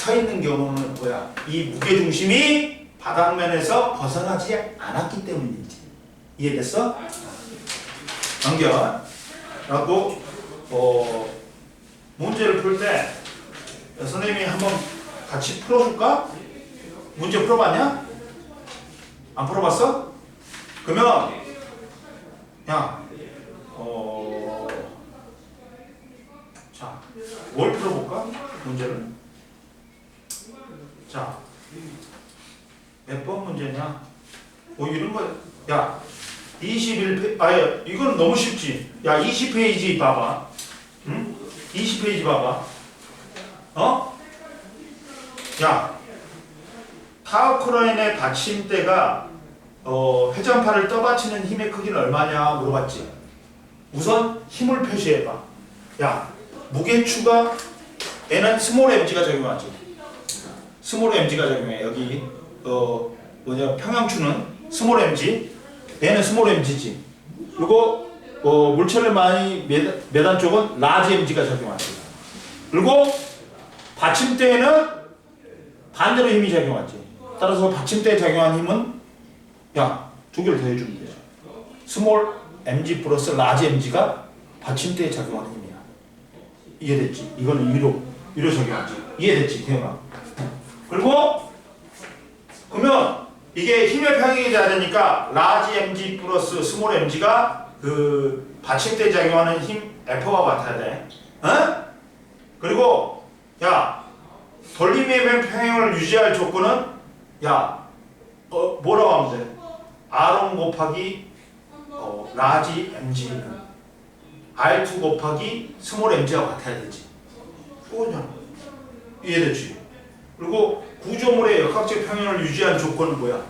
서 있는 경우는 뭐야? 이 무게중심이 바닥면에서 벗어나지 않았기 때문이지. 이해됐어? 넘겨. 라고 문제를 풀 때 선생님이 한번 같이 풀어줄까? 문제 풀어봤냐? 안 풀어봤어? 그러면 자, 뭘 풀어볼까? 문제를. 자, 몇 번 문제냐? 이런 거, 21페이지, 이건 너무 쉽지. 20페이지 봐봐. 20페이지 봐봐. 타워크레인의 받침대가 회전판을 떠받치는 힘의 크기는 얼마냐 물어봤지. 우선 힘을 표시해봐. 무게추가 얘는 스몰 mg가 적용하지. 스몰 mg가 적용해. 여기 평형추는 스몰 mg, 얘는 스몰 mg지. 그리고 물체를 많이 매단 쪽은 라지 mg가 작용하지. 그리고 받침대에는 반대로 힘이 작용하지. 따라서 받침대에 작용한 힘은 두 개를 더 해주면 되죠. 스몰 mg 플러스 라지 mg가 받침대에 작용하는 힘이야. 이해됐지? 이거는 위로 작용하지. 이해됐지? 태영아. 그리고 그러면 이게 힘의 평형이 돼야 되니까 라지 mg 플러스 스몰 mg가 그 받침대에 작용하는 힘 F와 같아야 돼. 그리고 돌림의 평형을 유지할 조건은 뭐라고 하면 돼? R1 곱하기 라지 mg는 R2 곱하기 스몰 mg와 같아야 되지. 그거잖아. 이해됐지? 그리고 구조물의 역학적 평형을 유지한 조건은 뭐야?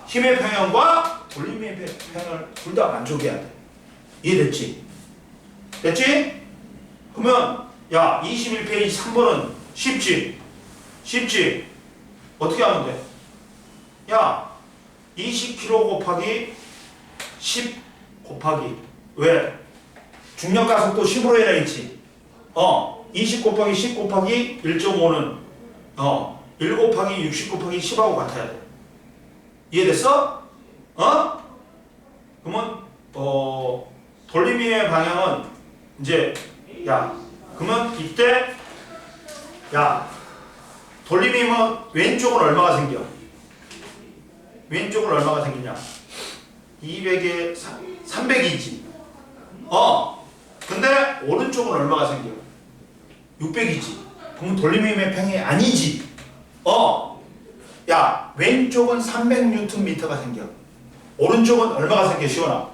힘의 평형과 돌림의 평형을 둘 다 만족해야 돼. 이해됐지? 됐지? 그러면 21페이지 3번은 쉽지? 어떻게 하면 돼? 20kg 곱하기 10 곱하기 왜? 중력 가속도 10으로 해라 했지? 20 곱하기 10 곱하기 1.5는 1 곱하기 60 곱하기 10하고 같아야 돼. 이해됐어? 그러면 돌림의 방향은 이제 그러면 이때 돌림이면 왼쪽은 얼마가 생겨? 왼쪽은 얼마가 생기냐? 200에 300이지. 근데 오른쪽은 얼마가 생겨? 600이지. 그럼 돌림의 평이 아니지. 왼쪽은 300Nm가 생겨. 오른쪽은 얼마가 생겨, 시원아?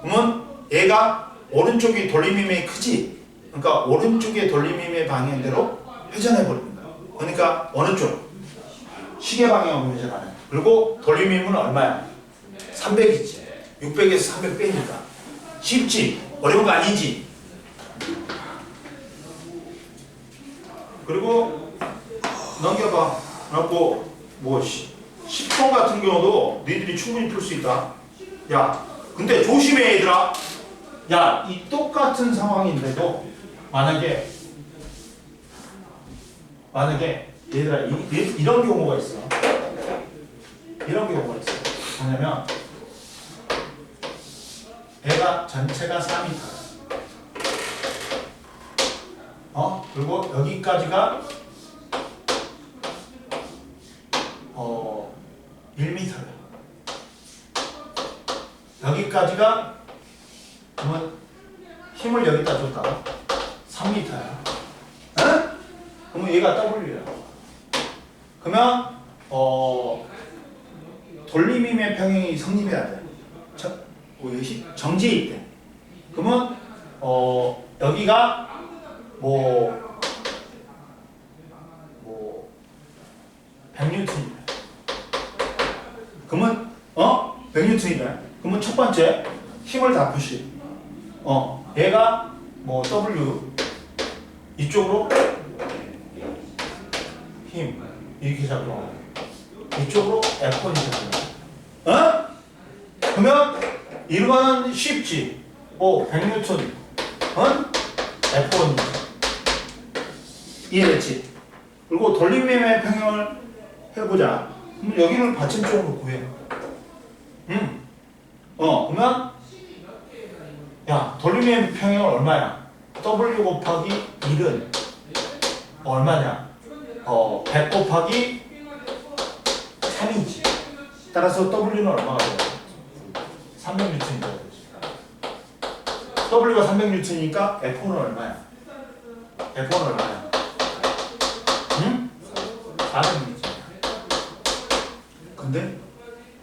그러면 얘가 오른쪽이 돌림임이 크지? 그러니까 오른쪽의 돌림임의 방향대로 회전해버립니다. 그러니까 어느 쪽? 시계 방향으로 회전하네. 그리고 돌림임은 얼마야? 300이지. 600에서 300 빼니까. 쉽지? 어려운 거 아니지? 그리고 넘겨봐. 그래갖고 10번 같은 경우도 너희들이 충분히 풀 수 있다. 근데 조심해 얘들아. 이 똑같은 상황인데도 만약에 얘들아 이런 경우가 있어. 뭐냐면 얘가 전체가 4m. 그리고 여기까지가 1m야. 여기까지가 그러면 힘을 여기다 줬다 3m야. 그러면 얘가 W야. 그러면 돌림임의 평형이 성립해야 돼. 정지에 있대. 그러면 여기가 100N이래. 그러면 100N이래. 그러면 첫 번째 힘을 다 표시. 얘가 W 이쪽으로 힘 이렇게 작용하고 이쪽으로 F1이 작용하고. 그러면 이거는 쉽지. 100N F1 이해됐지? 그리고 돌림임의 평형을 해보자. 그럼 여기는 받침쪽으로 구해. 그러면 돌림임의 평형은 얼마야? W 곱하기 1은 얼마냐? 100 곱하기 3이지. 따라서 W는 얼마가 돼요? 300N이 돼야 되지. W가 300N이니까 F1은 얼마야? F1은 얼마야? 400N. 근데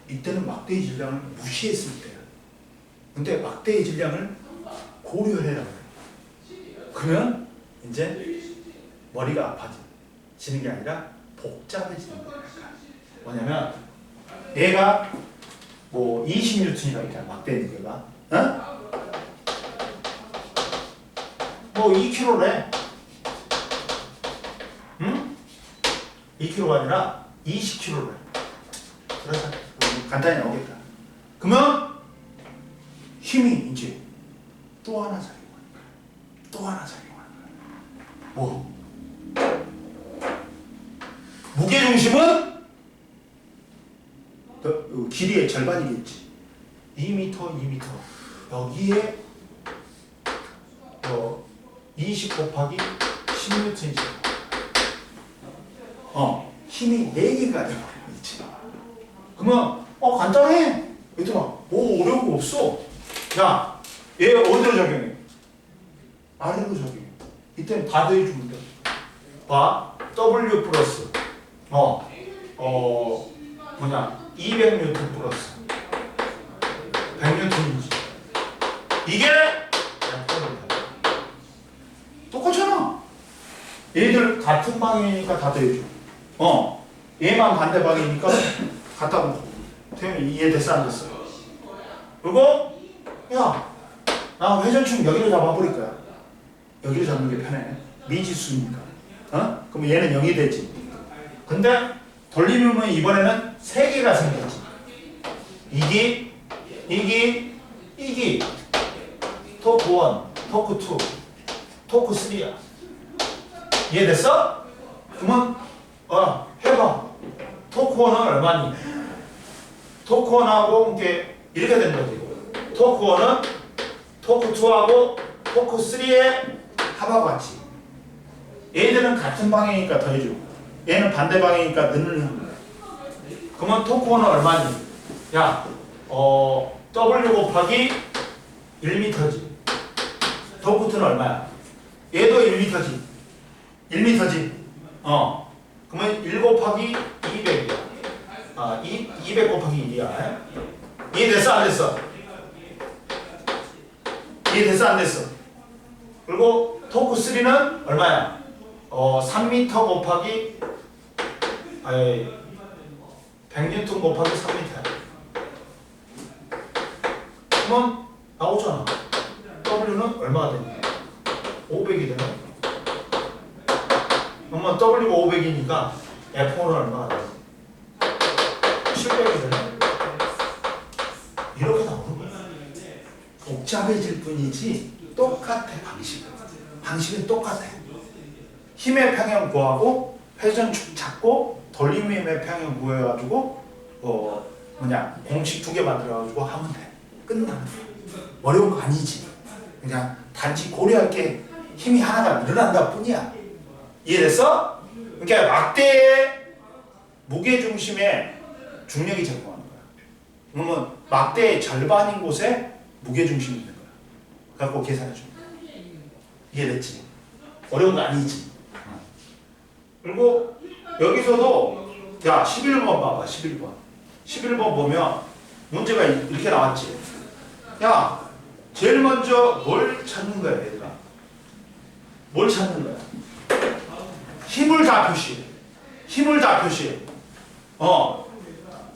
이때는 막대의 질량을 무시했을 때야. 근데 막대의 질량을 고려해라. 그러면 이제 머리가 아파지는 게 아니라 복잡해지는 거야. 뭐냐면 얘가 20N이라고 했잖아. 막대의 무게가 2kg래. 2kg가 아니라 20kg를. 그래서 간단히 나오겠다. 그러면 힘이 이제 또 하나 작용하는 거야. 또 하나 작용하는 거야. 뭐? 무게중심은 길이의 절반이겠지. 2m, 2m. 여기에 20 곱하기 10N이지. 힘이 4개가 되어 있지. 그러면 간단해. 얘들아, 뭐 어려운 거 없어. 야, 얘 어디로 적용해? 아래로 적용해. 이때는 다 더해주면 돼. 봐, W 플러스 200N 플러스 100N이지. 이게 똑같잖아. 얘들 같은 방향이니까 다 더해줘. 얘만 반대 방향이니까 갖다 놓고. 태연이 이해됐어 안 됐어? 그리고 야, 나 회전축 여기로 잡아버릴 거야. 여기로 잡는 게 편해. 미지수니까. 그럼 얘는 0이 되지. 근데 돌리면 이번에는 3개가 생겼지. 이기 토크 1, 토크 2, 토크 3야. 이해됐어? 그러면 해봐. 토크 1은 얼마니? 토크 1하고 이렇게 되는 거지. 토크 1은 토크 2하고 토크 3의 합하고 같이. 얘들은 같은 방향이니까 더해줘. 얘는 반대 방향이니까 넣는 거야. 그러면 토크 1은 얼마니? 야, W 곱하기 1m지. 토크 2는 얼마야? 얘도 1m지. 1m지. 그러면 1 곱하기 200이야. 200 곱하기 1이야. 이해됐어? 안 됐어? 이해됐어? 안 됐어? 그리고 토크 3는 얼마야? 3m 곱하기 100N 곱하기 3m야. 그러면 나오잖아. W는 얼마가 되냐? 500이 되네. 그러면 W가 500이니까 F1은 얼마가 돼? 700이 되네. 이렇게 나오는 거야. 복잡해질 뿐이지 똑같아. 방식은 똑같아. 힘의 평형 구하고 회전축 찾고 돌림의 평형 구해가지고 공식 2개 만들어가지고 하면 돼. 끝나. 어려운 거 아니지. 그냥 단지 고려할 게 힘이 하나가 늘어난다 뿐이야. 이해됐어? 그러니까 막대의 무게중심에 중력이 작용하는 거야. 그러면 막대의 절반인 곳에 무게중심이 있는 거야. 그래갖고 계산해 줍니다. 이해됐지? 어려운 거 아니지. 그리고 여기서도 11번 봐봐. 11번 보면 문제가 이렇게 나왔지. 야, 제일 먼저 뭘 찾는 거야, 얘들아? 뭘 찾는 거야? 힘을 다 표시해.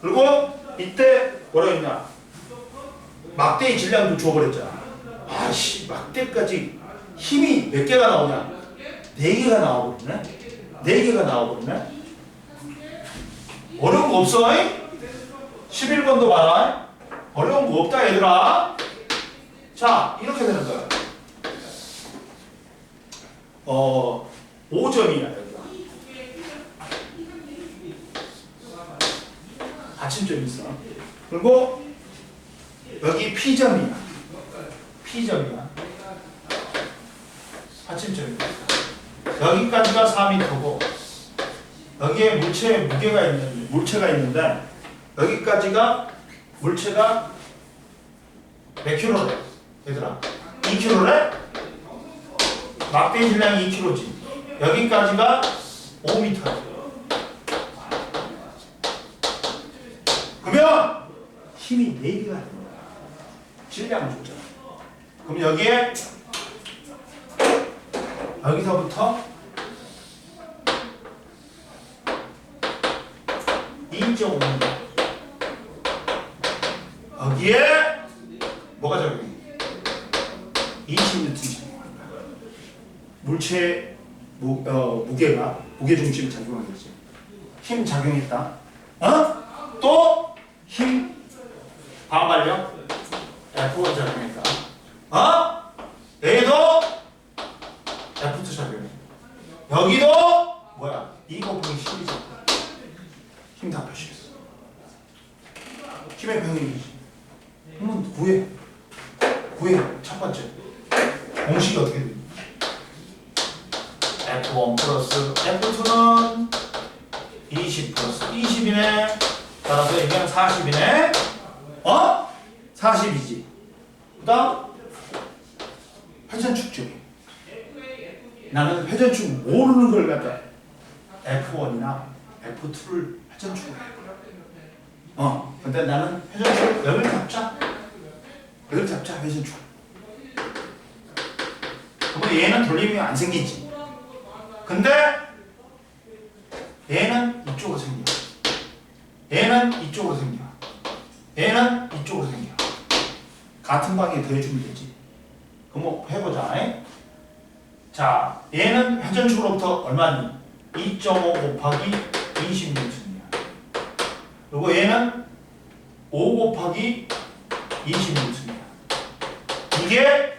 그리고 이때 뭐라고 했냐? 막대의 질량도 줘버렸잖아. 막대까지 힘이 몇 개가 나오냐? 4개가 나와버리네. 4개가 나와버리네. 어려운 거 없어? 11번도 봐라. 어려운 거 없다, 얘들아. 자, 이렇게 되는 거야. 5점이야, 여기가. 받침점이 있어. 그리고 여기 P점이야. 받침점이야. 여기까지가 4m고 여기에 물체가 있는데 여기까지가 물체가 몇 킬로래? 얘들아 2kg래? 막대의 질량이 2kg지. 여기까지가 5m야. 그러면 힘이 4개가 되는 거야. 질량을 줬잖아. 그럼 여기에 여기서부터 2.5m. 여기에 뭐가 작용해? 20N 작용하는 거야. 물체의 무게중심이 작용하겠지. 힘 작용했다. 어? 또 힘 반발력 F1 작용했다. 어? 여기도 F2 작용해. 여기도 뭐야? 2 곱하기 10이지. 힘 다 표시했어. 힘의 평행이지. 그러면 구해. 첫 번째. 공식이 어떻게 돼? F1 플러스 F2는 20 플러스 20이네. 따라서 얘기하면 40이네. 어? 40이지. 그 다음 회전축 적용. 나는 회전축 모르는 걸 갖다 F1이나 F2를 회전축을 해. 근데 나는 회전축 여기를 잡자. 회전축. 그러면 얘는 돌림이 안 생기지. 근데 얘는 이쪽으로 생겨. 얘는 이쪽으로 생겨. 얘는 이쪽으로 생겨. 같은 방에 더해주면 되지. 그럼 뭐 해보자. 자, 얘는 회전축으로부터 얼마니? 2.5 곱하기 20N이야. 그리고 얘는 5 곱하기 20N이야. 이게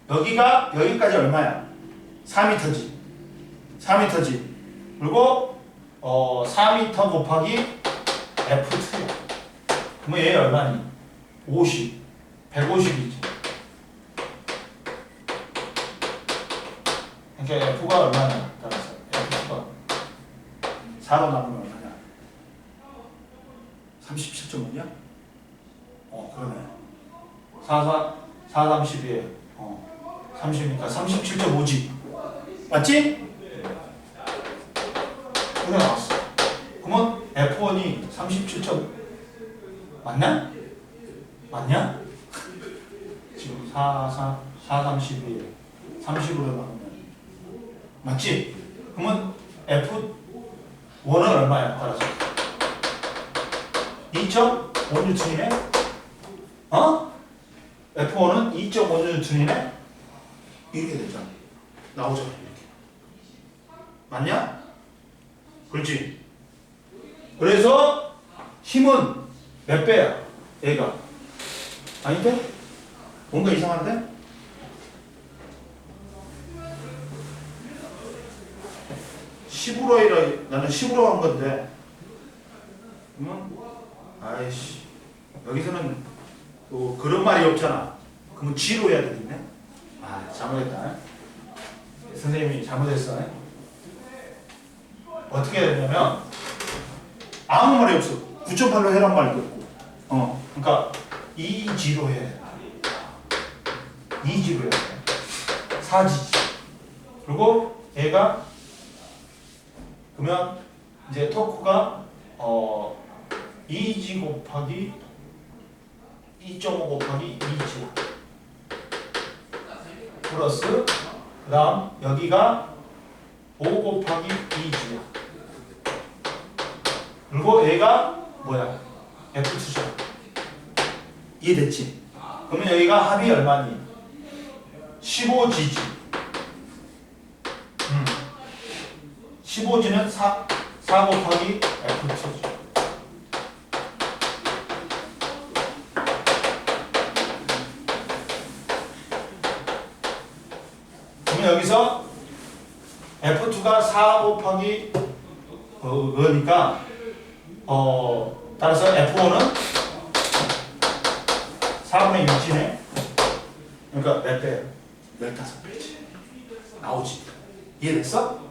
여기가 여기까지 얼마야? 4m지. 4m지. 그리고 4m 곱하기 F2야. 그러면 얘 얼마니? 50. 150이지. 그러니까 F가 얼마냐? 따라서 F가 4로 나누면 얼마냐? 37.5냐? 그러네. 4, 32에 30이니까 37.5지. 맞지? 그래 나왔어. 그러면 F1이 37. 맞냐? 지금 4, 32에 30으로 나오면 맞지? 그러면 F1은 얼마야? 따라서 2.5N이네? F1은 2.5N이네? 이렇게 되잖아. 나오잖아, 이렇게. 맞냐? 그렇지? 그래서 힘은 몇 배야? 얘가. 아닌데? 뭔가 이상한데? 나는 10으로 한 건데. 아이씨. 여기서는 또 그런 말이 없잖아. 그러면 G로 해야 되겠네? 잘못했다. 선생님이 잘못했어. 어떻게 해야 되냐면, 아무 말이 없어. 9.8로 해란 말도 없고. 그러니까 2G로 해야 돼. 2G로 해야 돼. 4G지. 그리고 얘가 그러면 이제 토크가 2G 곱하기 2.5 곱하기 2G 플러스 그 다음 여기가 5 곱하기 2G야. 그리고 얘가 뭐야? F2죠. 이해됐지? 그러면 여기가 합이 얼마니? 15G지. 15G는 4 곱하기 F2죠. 그러면 여기서 F2가 4 곱하기 그러니까 따라서 F1은 4분의 6이네. 그러니까 몇 배야? 15배지. 나오지. 이해됐어?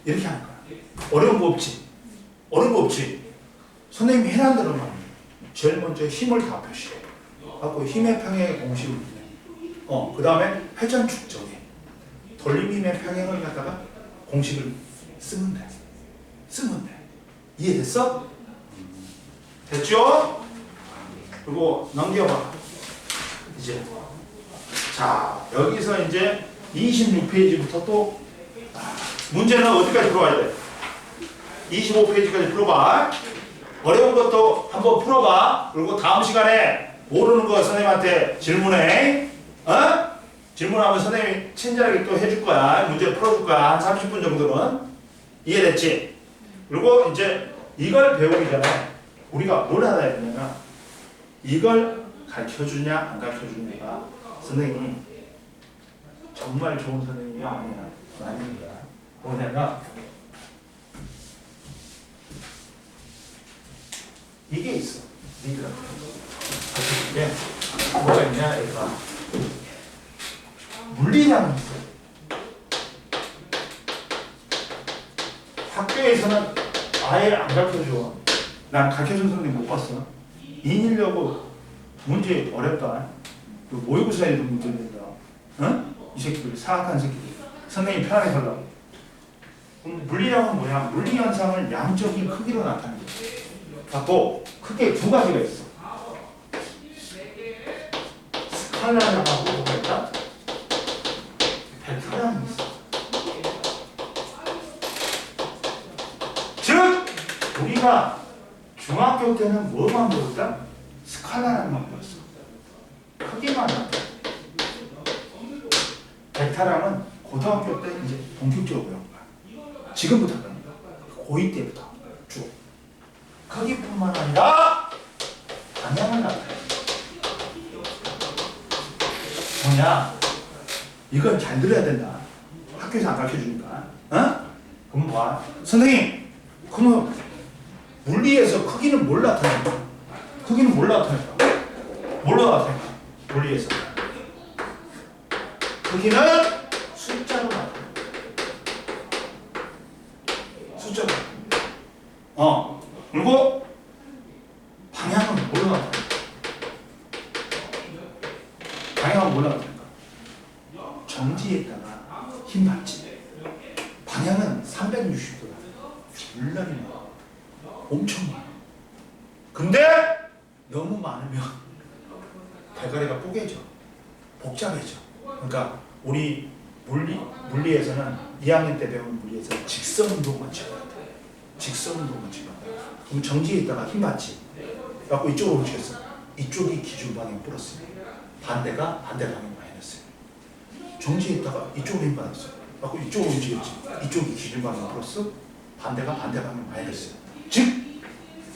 이렇게 하는 거야. 어려운 거 없지? 어려운 거 없지? 선생님이 해란 대로만 제일 먼저 힘을 다 표시해. 갖고 힘의 평행의 공식을 그 다음에 회전 축적에 돌림 힘의 평행을 갖다가 공식을 쓰면 돼. 이해됐어? 됐죠? 그리고 넘겨봐. 이제 자 여기서 이제 26페이지부터 또 문제는 어디까지 풀어와야 돼? 25페이지까지 풀어봐. 어려운 것도 한번 풀어봐. 그리고 다음 시간에 모르는 거 선생님한테 질문해. 질문하면 선생님이 친절하게 또 해줄 거야. 문제 풀어줄 거야. 한 30분 정도는. 이해됐지? 그리고 이제 이걸 배우기 전에 우리가 뭘 알아야 되냐면 이걸 가르쳐주냐 안 가르쳐주냐가 선생님이 정말 좋은 선생님이 아닙니다. 뭐냐면 이게 있어. 니들한테 가르쳐준 게 뭐가 있냐 얘가 물리량이 있어. 학교에서는 아예 안 가르쳐줘. 난 가르쳐준 선생님 못 봤어. 인일려고 문제 어렵다. 모의고사에도 문제 낸다. 응? 이 새끼들 사악한 새끼들. 선생님이 편하게 하려고. 그럼 물리량은 뭐냐? 물리 현상을 양적인 크기로 나타내는 거야. 갖고 크게 두 가지가 있어. 스칼라량하고 뭐가 있다? 벡터량이 있어. 즉 우리가 중학교 때는 뭐만 배웠다? 스칼라량만 배웠어. 크기만 나타내. 벡터량은 고등학교 때 이제 본격적으로 배운 거야. 지금부터 배운 거야. 고2 때부터 쭉. 크기뿐만 아니라 방향을 나타내. 뭐냐? 이건 잘 들어야 된다. 학교에서 안 가르쳐주니까. 어? 그럼 뭐? 선생님, 그러면 물리에서 크기는 뭘 나타낼까? 크기는 뭘 나타낼까? 뭘로 나타낼까? 물리에서. 크기는 숫자로 나타낸다. 숫자로. 그리고 방향은 뭘로 나타낼까? 방향은 뭘로 나타낼까? 정지에다가 힘 받지. 방향은 360도다. 줄라리 많아. 엄청 많아. 근데 너무 많으면 대가리가 뽀개져. 복잡해져. 그러니까 우리 물리에서는 2학년 때 배운 물리에서는 직선 운동만 치워야 돼. 직선 운동만 치워야 돼. 그럼 정지에 있다가 힘 받지. 갖고 이쪽으로 움직였어. 이쪽이 기준 방향 플러스. 반대가 반대 방향 마이너스. 정지에 있다가 이쪽으로 힘 받았어. 갖고 이쪽으로 움직였지. 이쪽이 기준 방향 플러스. 반대가 반대 방향 마이너스. 즉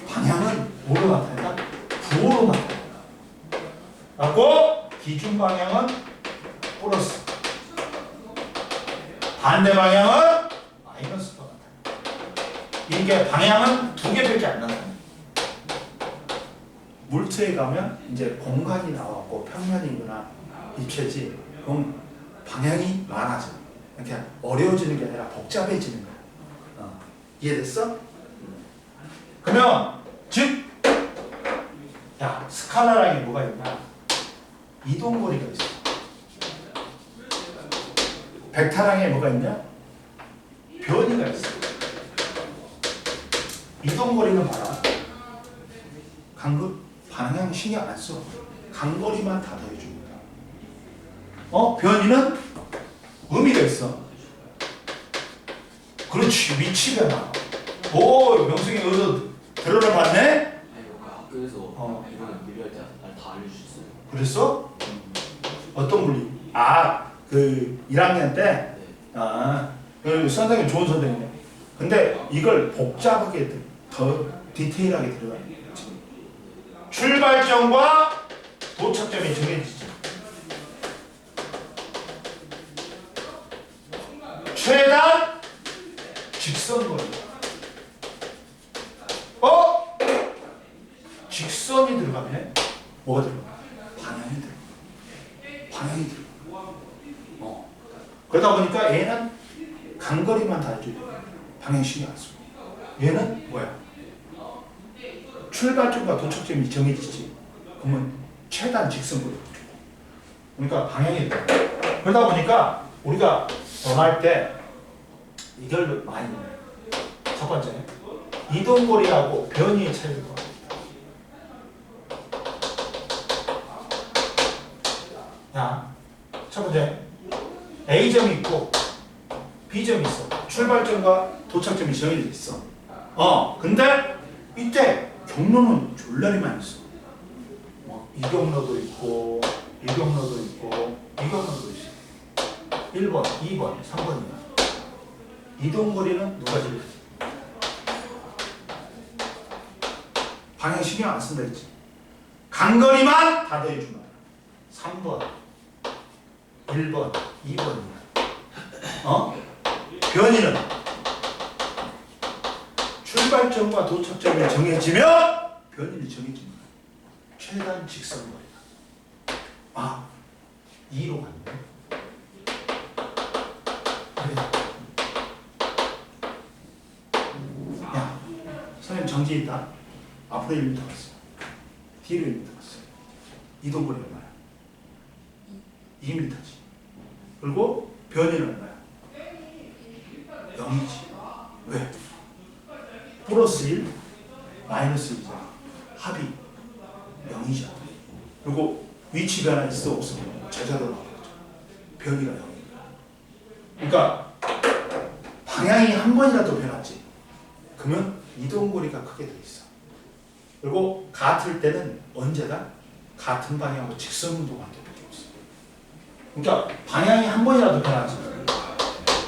방향은 뭐로 나타낸다? 부호로 나타낸다. 갖고 기준 방향은 플러스. 반대 방향은 마이너스가 나타낸다. 이게 방향은 두 개밖에 안 나타낸다. 물체에 가면 이제 공간이 나왔고 평면이거나 입체지. 그럼 방향이 많아져. 이렇게 어려워지는 게 아니라 복잡해지는 거야. 이해됐어? 그러면 즉, 야 스칼라량이 뭐가 있냐? 이동거리가 있어. 벡터량에 뭐가 있냐? 변이가 있어. 이동거리는 봐라. 방향 신경 안 써. 간거리만 다 더해줍니다. 변이는 의미가 있어. 그렇지. 위치 변화. 오, 명승이 여기서 들어를 봤네? 학교에서 이번에 물리할 때 다 알려주셨어요. 그랬어? 어떤 물리? 그 1학년 때? 그 선생님 좋은 선생님이네. 근데 이걸 복잡하게 더 디테일하게 들어가야 돼. 출발점과 도착점이 정해지죠. 최단 직선거리. 직선이 들어가면 뭐가 들어가? 방향이 들어가. 방향이 들어가. 그러다 보니까 얘는 간거리만 다 해줘야 돼. 방향 신경 안 쓰고. 얘는 뭐야? 출발점과 도착점이 정해지지. 그러면 최단 직선거리. 그러니까 방향이 들어가. 그러다 보니까 우리가 전할 때 이걸 많이 해요. 첫 번째, 이동거리하고 변이의 차이를 구합니다. 자, 첫 번째, A점이 있고 B점이 있어. 출발점과 도착점이 정해져 있어. 근데 이때 경로는 졸라리 많이 있어. 이 경로도 있고, 이 경로도 있고, 이 경로도 있어. 1번, 2번, 3번이야. 이동거리는 누가 제일 크지? 방향 신경 안 쓴다 했지. 간거리만 다 더해주면 3번, 1번, 2번이야. 변이는 출발점과 도착점이 정해지면 변이는 정해집니다. 최단 직선거리다. 2로 갔네. 야, 선생님 정지했다. 앞으로 1m 갔어. 뒤로 1m 갔어. 이동거리 얼마야? 2m지. 그리고 변이는 얼마야? 0이지. 왜? 플러스 1, 마이너스 1이잖아. 합이 0이잖아. 그리고 위치 변화 있어 없어? 제자로 나오죠. 변이가 0이야. 그러니까 방향이 한 번이라도 변하지. 그러면 이동거리가 크게 돼 있어. 그리고 같을 때는 언제나 같은 방향으로 직선운동할 때밖에 없어. 그러니까 방향이 한 번이라도 변하지.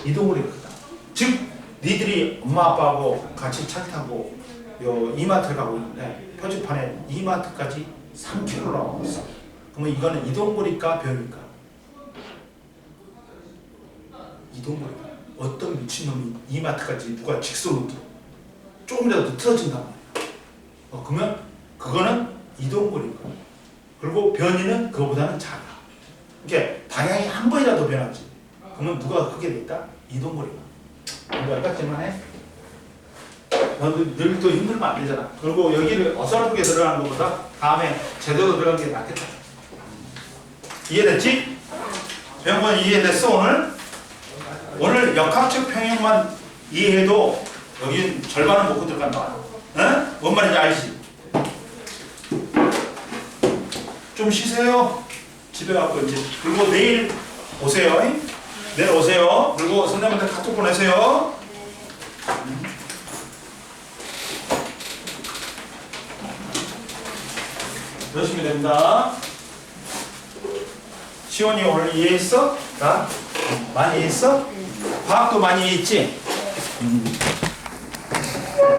이동거리가 크다. 즉 니들이 엄마 아빠하고 같이 차 타고 이마트를 가고 있는데 표지판에 이마트까지 3km 나오고 있어. 그러면 이거는 이동거리일까 변일까? 이동거리다. 어떤 미친놈이 이마트까지 누가 직선으로 조금이라도 틀어진단 말이야. 그러면 그거는 이동거리고, 그리고 변이는 그거보다는 작아. 그러니까 방향이 한 번이라도 변하지. 그러면 누가 크게 돼 있다? 이동거리가. 이거 약간만 해. 늘 또 힘들면 안 되잖아. 그리고 여기를 어설프게 들어가는 것보다 다음에 제대로 들어가는 게 낫겠다. 이해됐지? 배운 이해됐어 오늘? 오늘 역학적 평형만 이해해도 여기 절반은 먹고 들어간다. 응? 뭔 말인지 알지? 좀 쉬세요. 집에 가고 이제. 그리고 내일 오세요. 내일 오세요. 그리고 선생님한테 카톡 보내세요. 열심히 됩니다. 시원이 오늘 이해했어? 나? 많이 이해했어? 과학도 많이 이해했지?